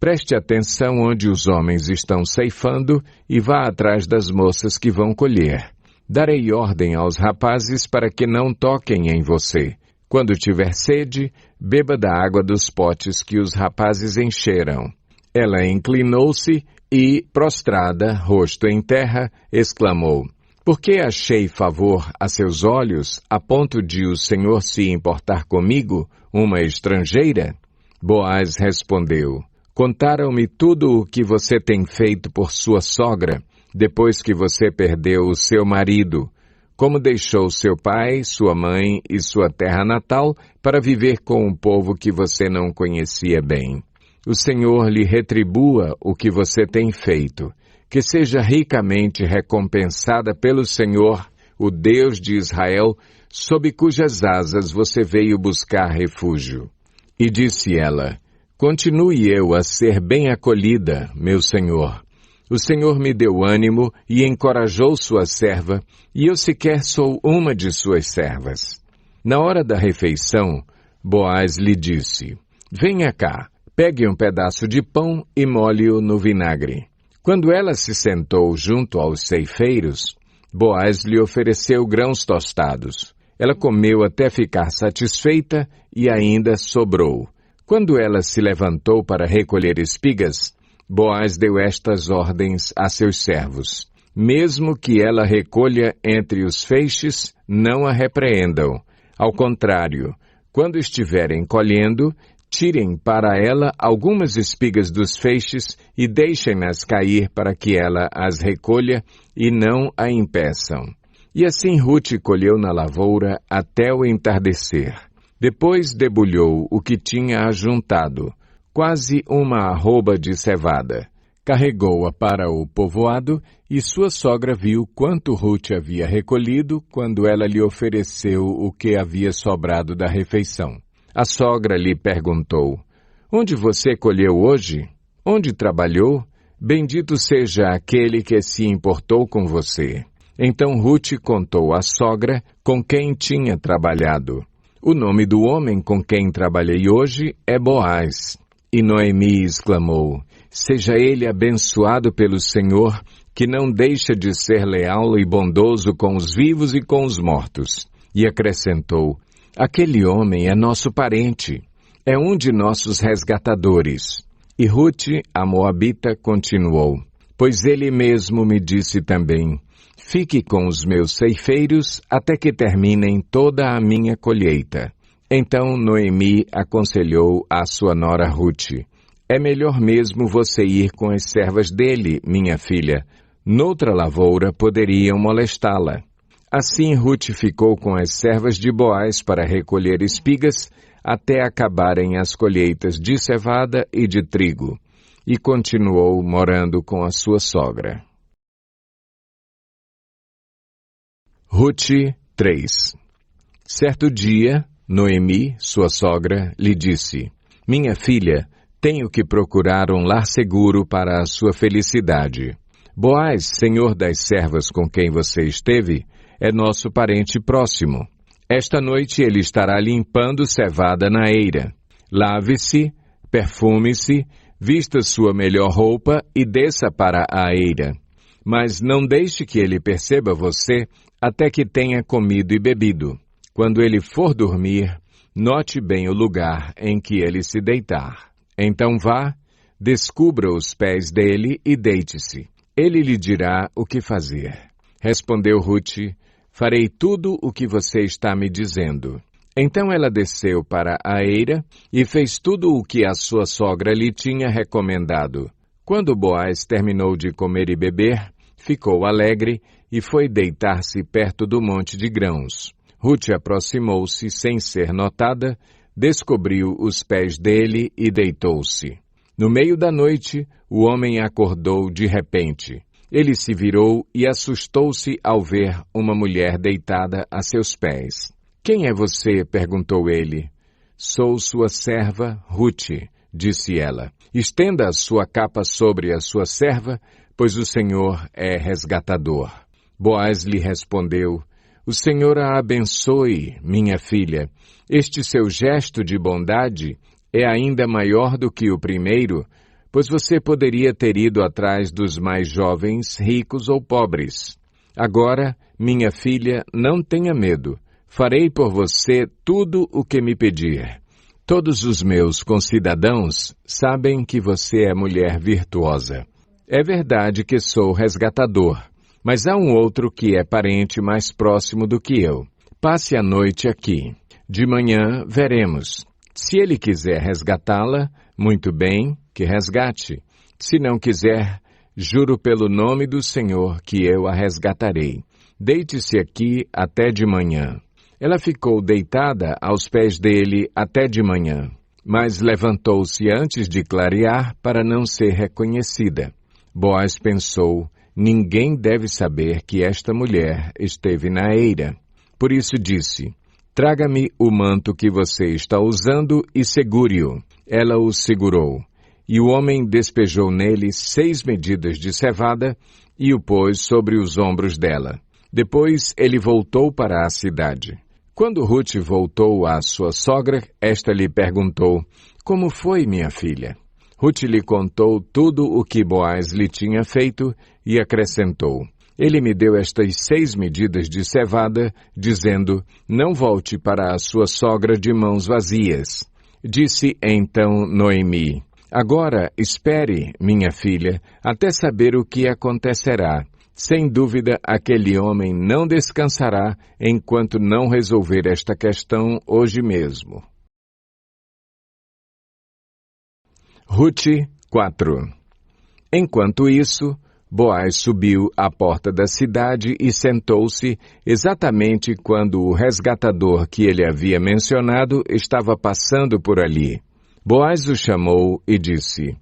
Preste atenção onde os homens estão ceifando e vá atrás das moças que vão colher. Darei ordem aos rapazes para que não toquem em você. Quando tiver sede, beba da água dos potes que os rapazes encheram. Ela inclinou-se e, prostrada, rosto em terra, exclamou: Por que achei favor a seus olhos, a ponto de o Senhor se importar comigo, uma estrangeira? Boaz respondeu: Contaram-me tudo o que você tem feito por sua sogra, depois que você perdeu o seu marido, como deixou seu pai, sua mãe e sua terra natal para viver com um povo que você não conhecia bem. O Senhor lhe retribua o que você tem feito, que seja ricamente recompensada pelo Senhor, o Deus de Israel, sob cujas asas você veio buscar refúgio. E disse ela: Continue eu a ser bem acolhida, meu senhor. O Senhor me deu ânimo e encorajou sua serva, e eu sequer sou uma de suas servas. Na hora da refeição, Boaz lhe disse: Venha cá, pegue um pedaço de pão e molhe-o no vinagre. Quando ela se sentou junto aos ceifeiros, Boaz lhe ofereceu grãos tostados. Ela comeu até ficar satisfeita e ainda sobrou. Quando ela se levantou para recolher espigas, Boaz deu estas ordens a seus servos: Mesmo que ela recolha entre os feixes, não a repreendam. Ao contrário, quando estiverem colhendo, tirem para ela algumas espigas dos feixes e deixem-nas cair para que ela as recolha e não a impeçam. E assim Rute colheu na lavoura até o entardecer. Depois debulhou o que tinha ajuntado, quase uma arroba de cevada. Carregou-a para o povoado e sua sogra viu quanto Rute havia recolhido quando ela lhe ofereceu o que havia sobrado da refeição. A sogra lhe perguntou: Onde você colheu hoje? Onde trabalhou? Bendito seja aquele que se importou com você. Então Rute contou à sogra com quem tinha trabalhado. O nome do homem com quem trabalhei hoje é Boaz. E Noemi exclamou: Seja ele abençoado pelo Senhor, que não deixa de ser leal e bondoso com os vivos e com os mortos. E acrescentou: Aquele homem é nosso parente, é um de nossos resgatadores. E Rute, a moabita, continuou: Pois ele mesmo me disse também: Fique com os meus ceifeiros até que terminem toda a minha colheita. Então Noemi aconselhou a sua nora Rute: É melhor mesmo você ir com as servas dele, minha filha. Noutra lavoura poderiam molestá-la. Assim Rute ficou com as servas de Boaz para recolher espigas até acabarem as colheitas de cevada e de trigo, e continuou morando com a sua sogra. Rute 3. Certo dia, Noemi, sua sogra, lhe disse: Minha filha, tenho que procurar um lar seguro para a sua felicidade. Boaz, senhor das servas com quem você esteve, é nosso parente próximo. Esta noite ele estará limpando cevada na eira. Lave-se, perfume-se, vista sua melhor roupa e desça para a eira. Mas não deixe que ele perceba você até que tenha comido e bebido. Quando ele for dormir, note bem o lugar em que ele se deitar. Então vá, descubra os pés dele e deite-se. Ele lhe dirá o que fazer. Respondeu Rute: Farei tudo o que você está me dizendo. Então ela desceu para a eira e fez tudo o que a sua sogra lhe tinha recomendado. Quando Boaz terminou de comer e beber, ficou alegre e foi deitar-se perto do monte de grãos. Rute aproximou-se sem ser notada, descobriu os pés dele e deitou-se. No meio da noite, o homem acordou de repente. Ele se virou e assustou-se ao ver uma mulher deitada a seus pés. Quem é você? Perguntou ele. Sou sua serva, Rute, disse ela. Estenda a sua capa sobre a sua serva, pois o Senhor é resgatador. Boaz lhe respondeu: O Senhor a abençoe, minha filha. Este seu gesto de bondade é ainda maior do que o primeiro, pois você poderia ter ido atrás dos mais jovens, ricos ou pobres. Agora, minha filha, não tenha medo. Farei por você tudo o que me pedir. Todos os meus concidadãos sabem que você é mulher virtuosa. É verdade que sou resgatador, mas há um outro que é parente mais próximo do que eu. Passe a noite aqui. De manhã veremos. Se ele quiser resgatá-la, muito bem, que resgate. Se não quiser, juro pelo nome do Senhor que eu a resgatarei. Deite-se aqui até de manhã. Ela ficou deitada aos pés dele até de manhã, mas levantou-se antes de clarear para não ser reconhecida. Boaz pensou, ninguém deve saber que esta mulher esteve na eira. Por isso disse, traga-me o manto que você está usando e segure-o. Ela o segurou. E o homem despejou nele 6 medidas de cevada e o pôs sobre os ombros dela. Depois ele voltou para a cidade. Quando Ruth voltou à sua sogra, esta lhe perguntou, como foi, minha filha? Ruth lhe contou tudo o que Boaz lhe tinha feito e acrescentou, ele me deu estas 6 medidas de cevada, dizendo, não volte para a sua sogra de mãos vazias. Disse então Noemi, agora espere, minha filha, até saber o que acontecerá. Sem dúvida, aquele homem não descansará enquanto não resolver esta questão hoje mesmo. Ruth 4. Enquanto isso, Boaz subiu à porta da cidade e sentou-se exatamente quando o resgatador que ele havia mencionado estava passando por ali. Boaz o chamou e disse,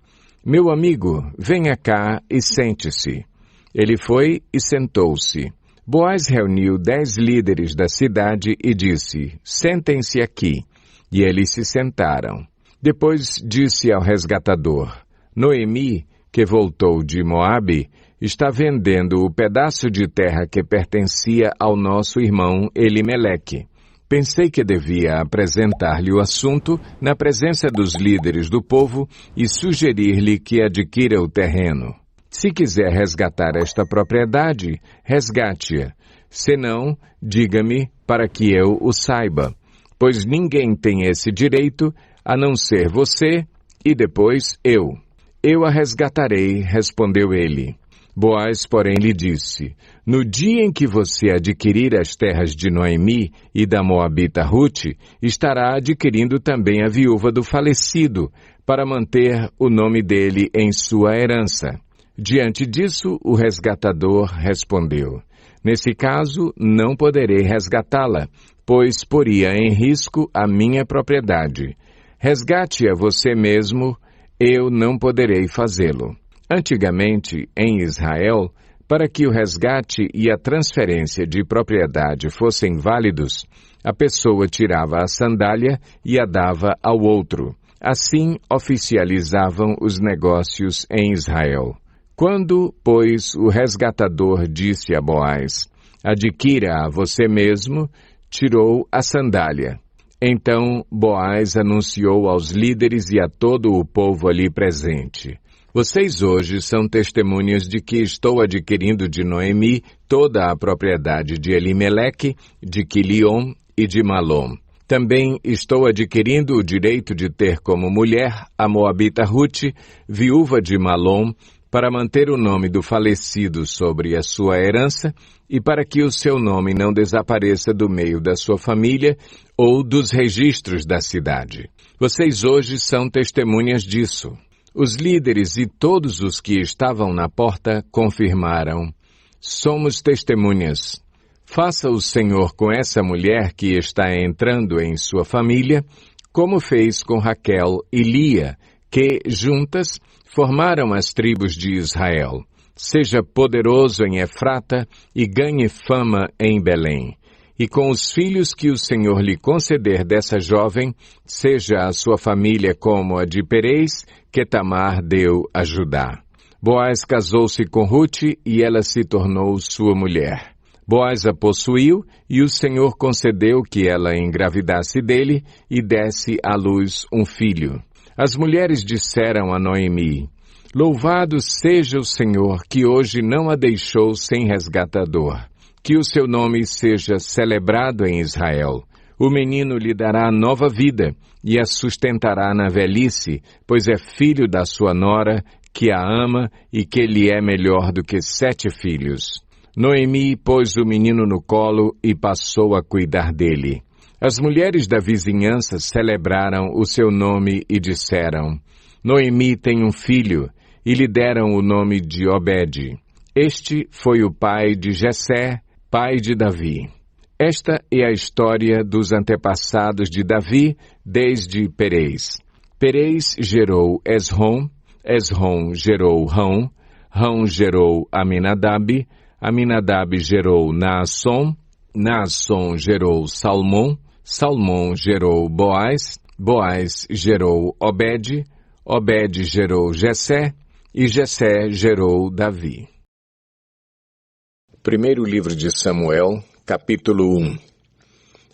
meu amigo, venha cá e sente-se. Ele foi e sentou-se. Boaz reuniu 10 líderes da cidade e disse, sentem-se aqui. E eles se sentaram. Depois disse ao resgatador, Noemi, que voltou de Moabe, está vendendo o pedaço de terra que pertencia ao nosso irmão Elimeleque. Pensei que devia apresentar-lhe o assunto na presença dos líderes do povo e sugerir-lhe que adquira o terreno. Se quiser resgatar esta propriedade, resgate-a. Se não, diga-me para que eu o saiba, pois ninguém tem esse direito a não ser você e depois eu. Eu a resgatarei, respondeu ele. Boaz, porém, lhe disse, no dia em que você adquirir as terras de Noemi e da Moabita Ruth, estará adquirindo também a viúva do falecido, para manter o nome dele em sua herança. Diante disso, o resgatador respondeu, nesse caso, não poderei resgatá-la, pois poria em risco a minha propriedade. Resgate-a você mesmo, eu não poderei fazê-lo. Antigamente, em Israel, para que o resgate e a transferência de propriedade fossem válidos, a pessoa tirava a sandália e a dava ao outro. Assim, oficializavam os negócios em Israel. Quando, pois, o resgatador disse a Boaz, adquira a você mesmo, tirou a sandália. Então Boaz anunciou aos líderes e a todo o povo ali presente, vocês hoje são testemunhas de que estou adquirindo de Noemi toda a propriedade de Elimeleque, de Quilion e de Malom. Também estou adquirindo o direito de ter como mulher a Moabita Ruth, viúva de Malom, para manter o nome do falecido sobre a sua herança e para que o seu nome não desapareça do meio da sua família ou dos registros da cidade. Vocês hoje são testemunhas disso. Os líderes e todos os que estavam na porta confirmaram, somos testemunhas. Faça o Senhor com essa mulher que está entrando em sua família, como fez com Raquel e Lia, que, juntas, formaram as tribos de Israel. Seja poderoso em Efrata e ganhe fama em Belém. E com os filhos que o Senhor lhe conceder dessa jovem, seja a sua família como a de Perez, que Tamar deu a Judá. Boaz casou-se com Ruth e ela se tornou sua mulher. Boaz a possuiu e o Senhor concedeu que ela engravidasse dele e desse à luz um filho. As mulheres disseram a Noemi, louvado seja o Senhor que hoje não a deixou sem resgatador. Que o seu nome seja celebrado em Israel. O menino lhe dará nova vida e a sustentará na velhice, pois é filho da sua nora, que a ama e que lhe é melhor do que 7 filhos. Noemi pôs o menino no colo e passou a cuidar dele. As mulheres da vizinhança celebraram o seu nome e disseram: Noemi tem um filho, e lhe deram o nome de Obed. Este foi o pai de Jessé, pai de Davi. Esta é a história dos antepassados de Davi desde Perez. Perez gerou Esrom, Esrom gerou Rão, Rão gerou Aminadab, Aminadab gerou Naasson, Naasson gerou Salmão, Salmão gerou Boaz, Boaz gerou Obed, Obed gerou Jessé, e Jessé gerou Davi. Primeiro livro de Samuel, capítulo 1.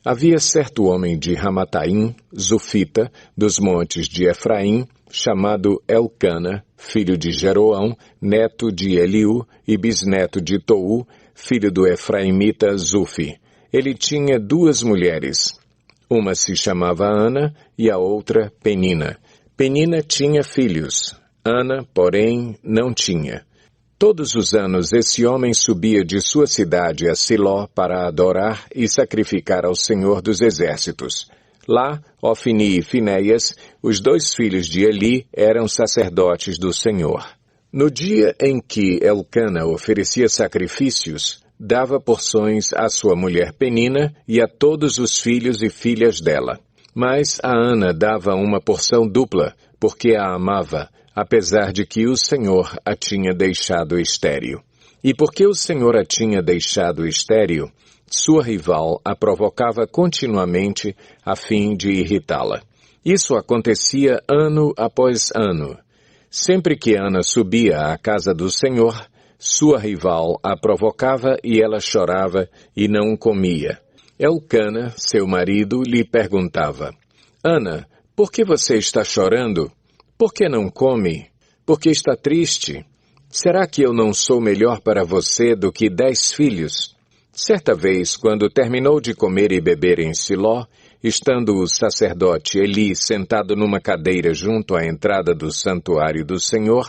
Havia certo homem de Ramataim, Zufita, dos montes de Efraim, chamado Elcana, filho de Jeroão, neto de Eliú e bisneto de Tou, filho do efraimita Zufi. Ele tinha 2 mulheres. Uma se chamava Ana e a outra Penina. Penina tinha filhos. Ana, porém, não tinha. Todos os anos esse homem subia de sua cidade a Siló para adorar e sacrificar ao Senhor dos Exércitos. Lá, Ofni e Finéias, os 2 filhos de Eli, eram sacerdotes do Senhor. No dia em que Elcana oferecia sacrifícios, dava porções à sua mulher Penina e a todos os filhos e filhas dela. Mas a Ana dava uma porção dupla, porque a amava, apesar de que o Senhor a tinha deixado estéril. E porque o Senhor a tinha deixado estéril, sua rival a provocava continuamente a fim de irritá-la. Isso acontecia ano após ano. Sempre que Ana subia à casa do Senhor, sua rival a provocava e ela chorava e não comia. Elcana, seu marido, lhe perguntava: Ana, por que você está chorando? Por que não come? Por que está triste? Será que eu não sou melhor para você do que 10 filhos? Certa vez, quando terminou de comer e beber em Siló, estando o sacerdote Eli sentado numa cadeira junto à entrada do santuário do Senhor,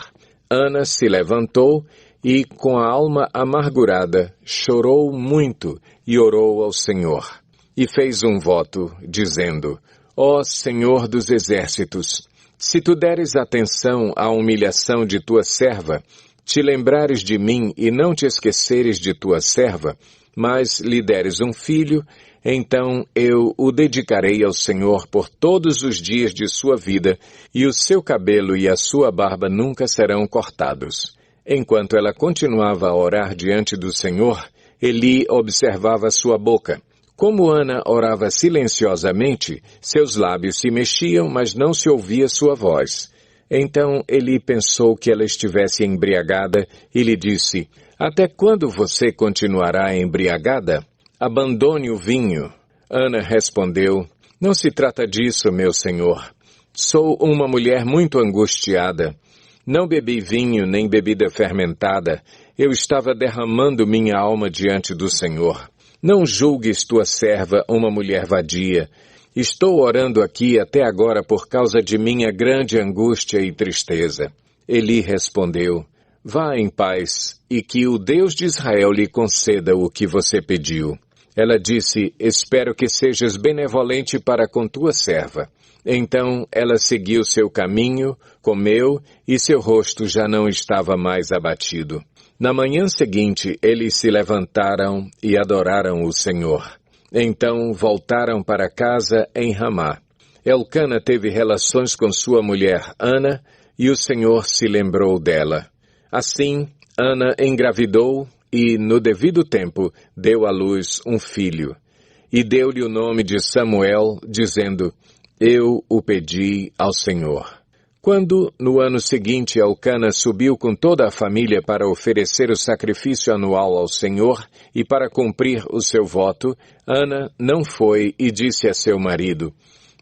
Ana se levantou e, com a alma amargurada, chorou muito e orou ao Senhor. E fez um voto, dizendo: Ó Senhor dos Exércitos, se tu deres atenção à humilhação de tua serva, te lembrares de mim e não te esqueceres de tua serva, mas lhe deres um filho, então eu o dedicarei ao Senhor por todos os dias de sua vida, e o seu cabelo e a sua barba nunca serão cortados. Enquanto ela continuava a orar diante do Senhor, Eli observava sua boca. Como Ana orava silenciosamente, seus lábios se mexiam, mas não se ouvia sua voz. Então Eli pensou que ela estivesse embriagada e lhe disse: Até quando você continuará embriagada? Abandone o vinho. Ana respondeu: Não se trata disso, meu senhor. Sou uma mulher muito angustiada. Não bebi vinho nem bebida fermentada. Eu estava derramando minha alma diante do Senhor. Não julgues tua serva uma mulher vadia. Estou orando aqui até agora por causa de minha grande angústia e tristeza. Eli respondeu: Vá em paz, e que o Deus de Israel lhe conceda o que você pediu. Ela disse: Espero que sejas benevolente para com tua serva. Então ela seguiu seu caminho, comeu, e seu rosto já não estava mais abatido. Na manhã seguinte, eles se levantaram e adoraram o Senhor. Então voltaram para casa em Ramá. Elcana teve relações com sua mulher Ana, e o Senhor se lembrou dela. Assim, Ana engravidou e, no devido tempo, deu à luz um filho. E deu-lhe o nome de Samuel, dizendo: Eu o pedi ao Senhor. Quando, no ano seguinte, Elcana subiu com toda a família para oferecer o sacrifício anual ao Senhor e para cumprir o seu voto, Ana não foi e disse a seu marido: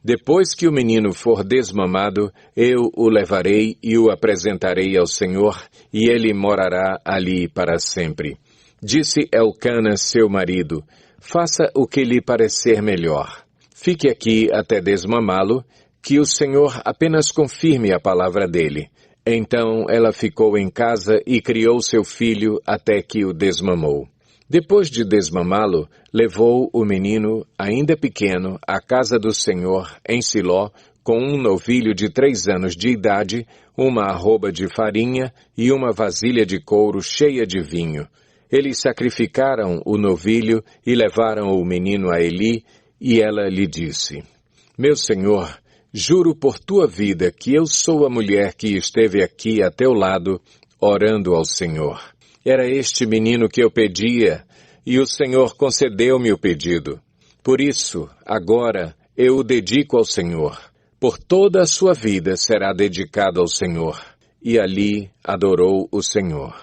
Depois que o menino for desmamado, eu o levarei e o apresentarei ao Senhor, e ele morará ali para sempre. Disse Elcana, seu marido: Faça o que lhe parecer melhor. Fique aqui até desmamá-lo, que o Senhor apenas confirme a palavra dele. Então ela ficou em casa e criou seu filho até que o desmamou. Depois de desmamá-lo, levou o menino, ainda pequeno, à casa do Senhor, em Siló, com um novilho de 3 anos de idade, uma arroba de farinha e uma vasilha de couro cheia de vinho. Eles sacrificaram o novilho e levaram o menino a Eli, e ela lhe disse: Meu senhor, juro por tua vida que eu sou a mulher que esteve aqui a teu lado, orando ao Senhor. Era este menino que eu pedia, e o Senhor concedeu-me o pedido. Por isso, agora, eu o dedico ao Senhor. Por toda a sua vida será dedicado ao Senhor. E ali adorou o Senhor.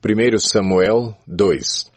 1 Samuel 2.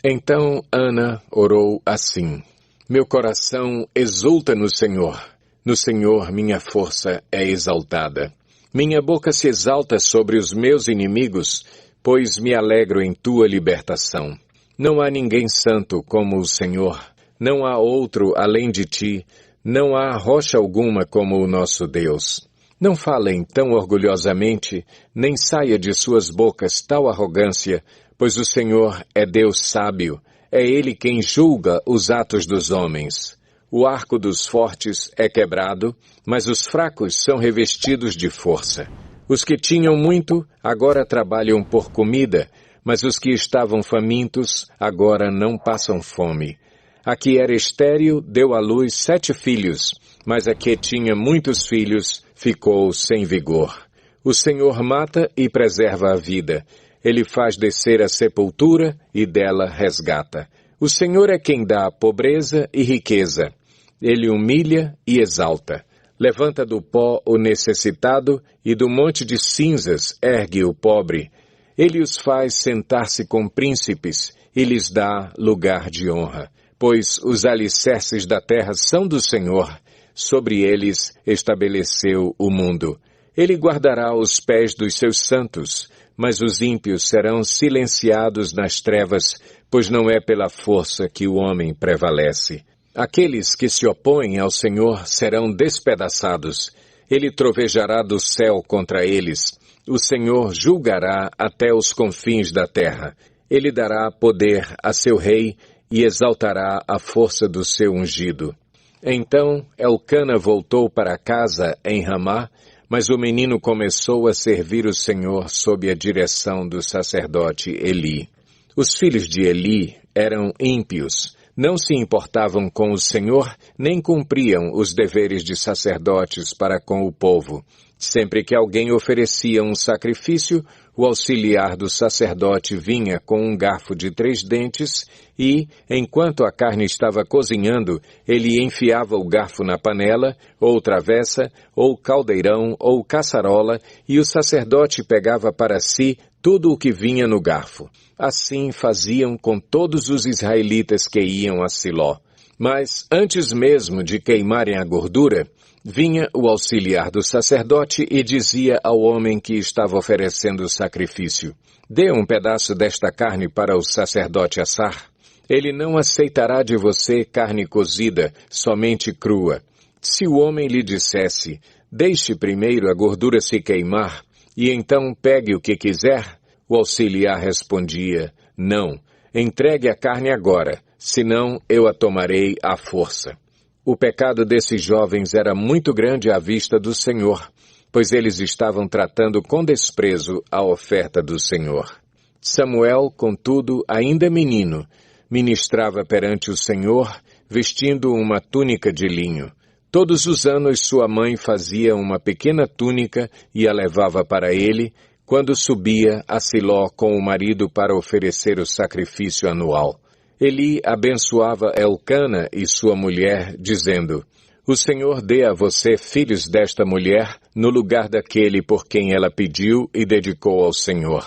Então Ana orou assim: Meu coração exulta no Senhor minha força é exaltada. Minha boca se exalta sobre os meus inimigos, pois me alegro em tua libertação. Não há ninguém santo como o Senhor, não há outro além de ti, não há rocha alguma como o nosso Deus. Não falem tão orgulhosamente, nem saia de suas bocas tal arrogância, pois o Senhor é Deus sábio, é Ele quem julga os atos dos homens. O arco dos fortes é quebrado, mas os fracos são revestidos de força. Os que tinham muito, agora trabalham por comida, mas os que estavam famintos, agora não passam fome. A que era estéril deu à luz 7 filhos, mas a que tinha muitos filhos ficou sem vigor. O Senhor mata e preserva a vida. Ele faz descer a sepultura e dela resgata. O Senhor é quem dá pobreza e riqueza. Ele humilha e exalta. Levanta do pó o necessitado e do monte de cinzas ergue o pobre. Ele os faz sentar-se com príncipes e lhes dá lugar de honra. Pois os alicerces da terra são do Senhor, sobre eles estabeleceu o mundo. Ele guardará os pés dos seus santos, mas os ímpios serão silenciados nas trevas, pois não é pela força que o homem prevalece. Aqueles que se opõem ao Senhor serão despedaçados. Ele trovejará do céu contra eles. O Senhor julgará até os confins da terra. Ele dará poder a seu rei e exaltará a força do seu ungido. Então Elcana voltou para casa em Ramá, mas o menino começou a servir o Senhor sob a direção do sacerdote Eli. Os filhos de Eli eram ímpios, não se importavam com o Senhor, nem cumpriam os deveres de sacerdotes para com o povo. Sempre que alguém oferecia um sacrifício, o auxiliar do sacerdote vinha com um garfo de 3 dentes e, enquanto a carne estava cozinhando, ele enfiava o garfo na panela, ou travessa, ou caldeirão, ou caçarola, e o sacerdote pegava para si tudo o que vinha no garfo. Assim faziam com todos os israelitas que iam a Siló. Mas, antes mesmo de queimarem a gordura, vinha o auxiliar do sacerdote e dizia ao homem que estava oferecendo o sacrifício: Dê um pedaço desta carne para o sacerdote assar. Ele não aceitará de você carne cozida, somente crua. Se o homem lhe dissesse: Deixe primeiro a gordura se queimar, e então pegue o que quiser, o auxiliar respondia: Não, entregue a carne agora, senão eu a tomarei à força. O pecado desses jovens era muito grande à vista do Senhor, pois eles estavam tratando com desprezo a oferta do Senhor. Samuel, contudo, ainda menino, ministrava perante o Senhor, vestindo uma túnica de linho. Todos os anos sua mãe fazia uma pequena túnica e a levava para ele, quando subia a Siló com o marido para oferecer o sacrifício anual. Eli abençoava Elcana e sua mulher, dizendo: O Senhor dê a você filhos desta mulher, no lugar daquele por quem ela pediu e dedicou ao Senhor.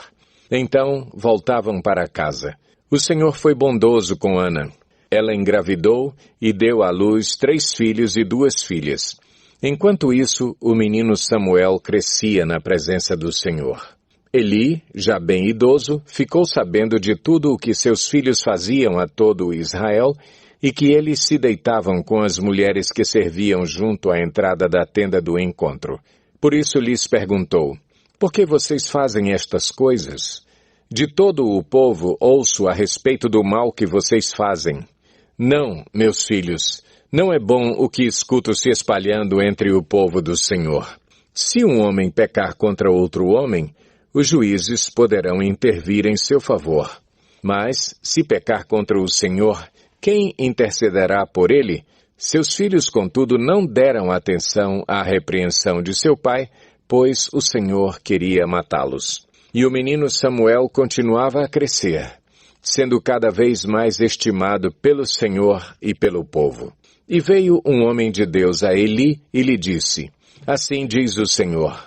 Então voltavam para casa. O Senhor foi bondoso com Ana. Ela engravidou e deu à luz 3 filhos e 2 filhas. Enquanto isso, o menino Samuel crescia na presença do Senhor. Eli, já bem idoso, ficou sabendo de tudo o que seus filhos faziam a todo Israel e que eles se deitavam com as mulheres que serviam junto à entrada da tenda do encontro. Por isso lhes perguntou: por que vocês fazem estas coisas? De todo o povo ouço a respeito do mal que vocês fazem. Não, meus filhos, não é bom o que escuto se espalhando entre o povo do Senhor. Se um homem pecar contra outro homem, os juízes poderão intervir em seu favor. Mas, se pecar contra o Senhor, quem intercederá por ele? Seus filhos, contudo, não deram atenção à repreensão de seu pai, pois o Senhor queria matá-los. E o menino Samuel continuava a crescer, sendo cada vez mais estimado pelo Senhor e pelo povo. E veio um homem de Deus a Eli e lhe disse: assim diz o Senhor: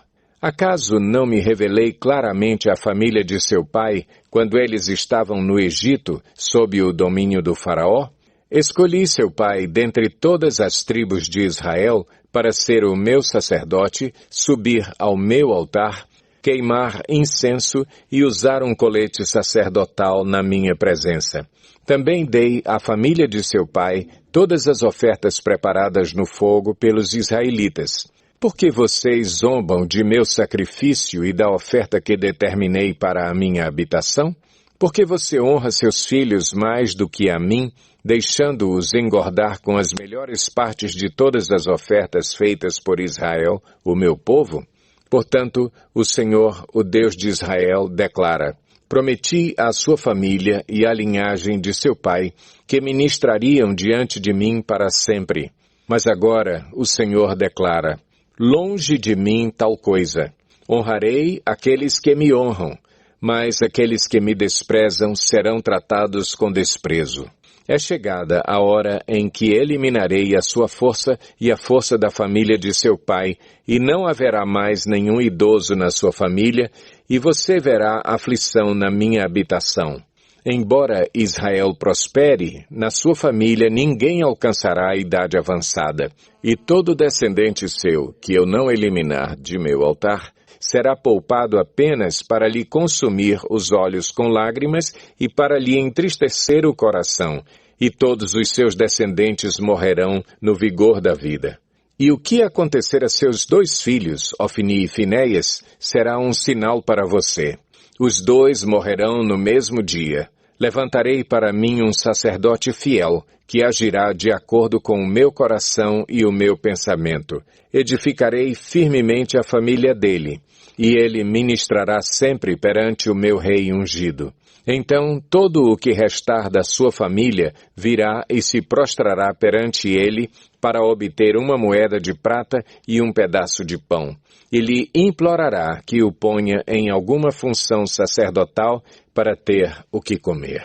acaso não me revelei claramente à família de seu pai quando eles estavam no Egito, sob o domínio do faraó? Escolhi seu pai dentre todas as tribos de Israel para ser o meu sacerdote, subir ao meu altar, queimar incenso e usar um colete sacerdotal na minha presença. Também dei à família de seu pai todas as ofertas preparadas no fogo pelos israelitas. Por que vocês zombam de meu sacrifício e da oferta que determinei para a minha habitação? Porque você honra seus filhos mais do que a mim, deixando-os engordar com as melhores partes de todas as ofertas feitas por Israel, o meu povo? Portanto, o Senhor, o Deus de Israel, declara: prometi à sua família e à linhagem de seu pai que ministrariam diante de mim para sempre. Mas agora o Senhor declara: longe de mim tal coisa. Honrarei aqueles que me honram, mas aqueles que me desprezam serão tratados com desprezo. É chegada a hora em que eliminarei a sua força e a força da família de seu pai, e não haverá mais nenhum idoso na sua família, e você verá aflição na minha habitação. Embora Israel prospere, na sua família ninguém alcançará a idade avançada, e todo descendente seu, que eu não eliminar de meu altar, será poupado apenas para lhe consumir os olhos com lágrimas e para lhe entristecer o coração, e todos os seus descendentes morrerão no vigor da vida. E o que acontecer a seus 2 filhos, Ofni e Finéias, será um sinal para você. Os 2 morrerão no mesmo dia. Levantarei para mim um sacerdote fiel, que agirá de acordo com o meu coração e o meu pensamento. Edificarei firmemente a família dele, e ele ministrará sempre perante o meu rei ungido. Então todo o que restar da sua família virá e se prostrará perante ele para obter uma moeda de prata e um pedaço de pão. E lhe implorará que o ponha em alguma função sacerdotal para ter o que comer.